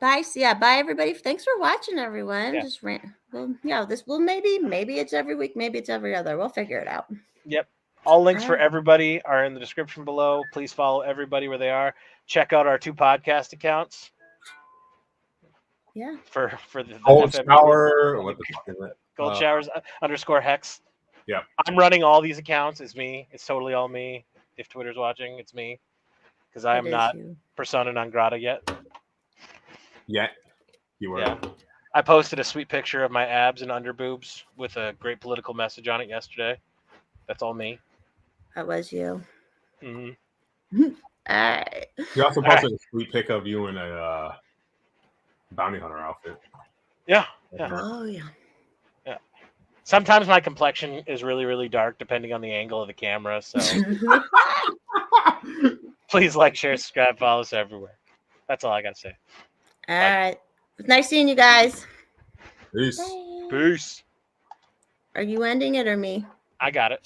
Bye. Yeah. Bye, everybody. Thanks for watching, everyone. Yeah. Just well, yeah. This will maybe it's every week, maybe it's every other. We'll figure it out. Yep. All links for Alright. everybody are in the description below. Please follow everybody where they are. Check out our 2 podcast accounts. Yeah. For the Cold FM shower. What the fuck is it? Gold Showers _ Hex. Yeah. I'm running all these accounts. It's me. It's totally all me. If Twitter's watching, it's me. Because I am not persona non grata yet. Yeah. You were. Yeah. I posted a sweet picture of my abs and underboobs with a great political message on it yesterday. That's all me. That was you. Mm-hmm. All right. You also posted a sweet pic of you in a bounty hunter outfit. Yeah. Oh yeah. Yeah. Sometimes my complexion is really, really dark depending on the angle of the camera. So please like, share, subscribe, follow us everywhere. That's all I got to say. All right. It's nice seeing you guys. Peace. Bye. Peace. Are you ending it or me? I got it.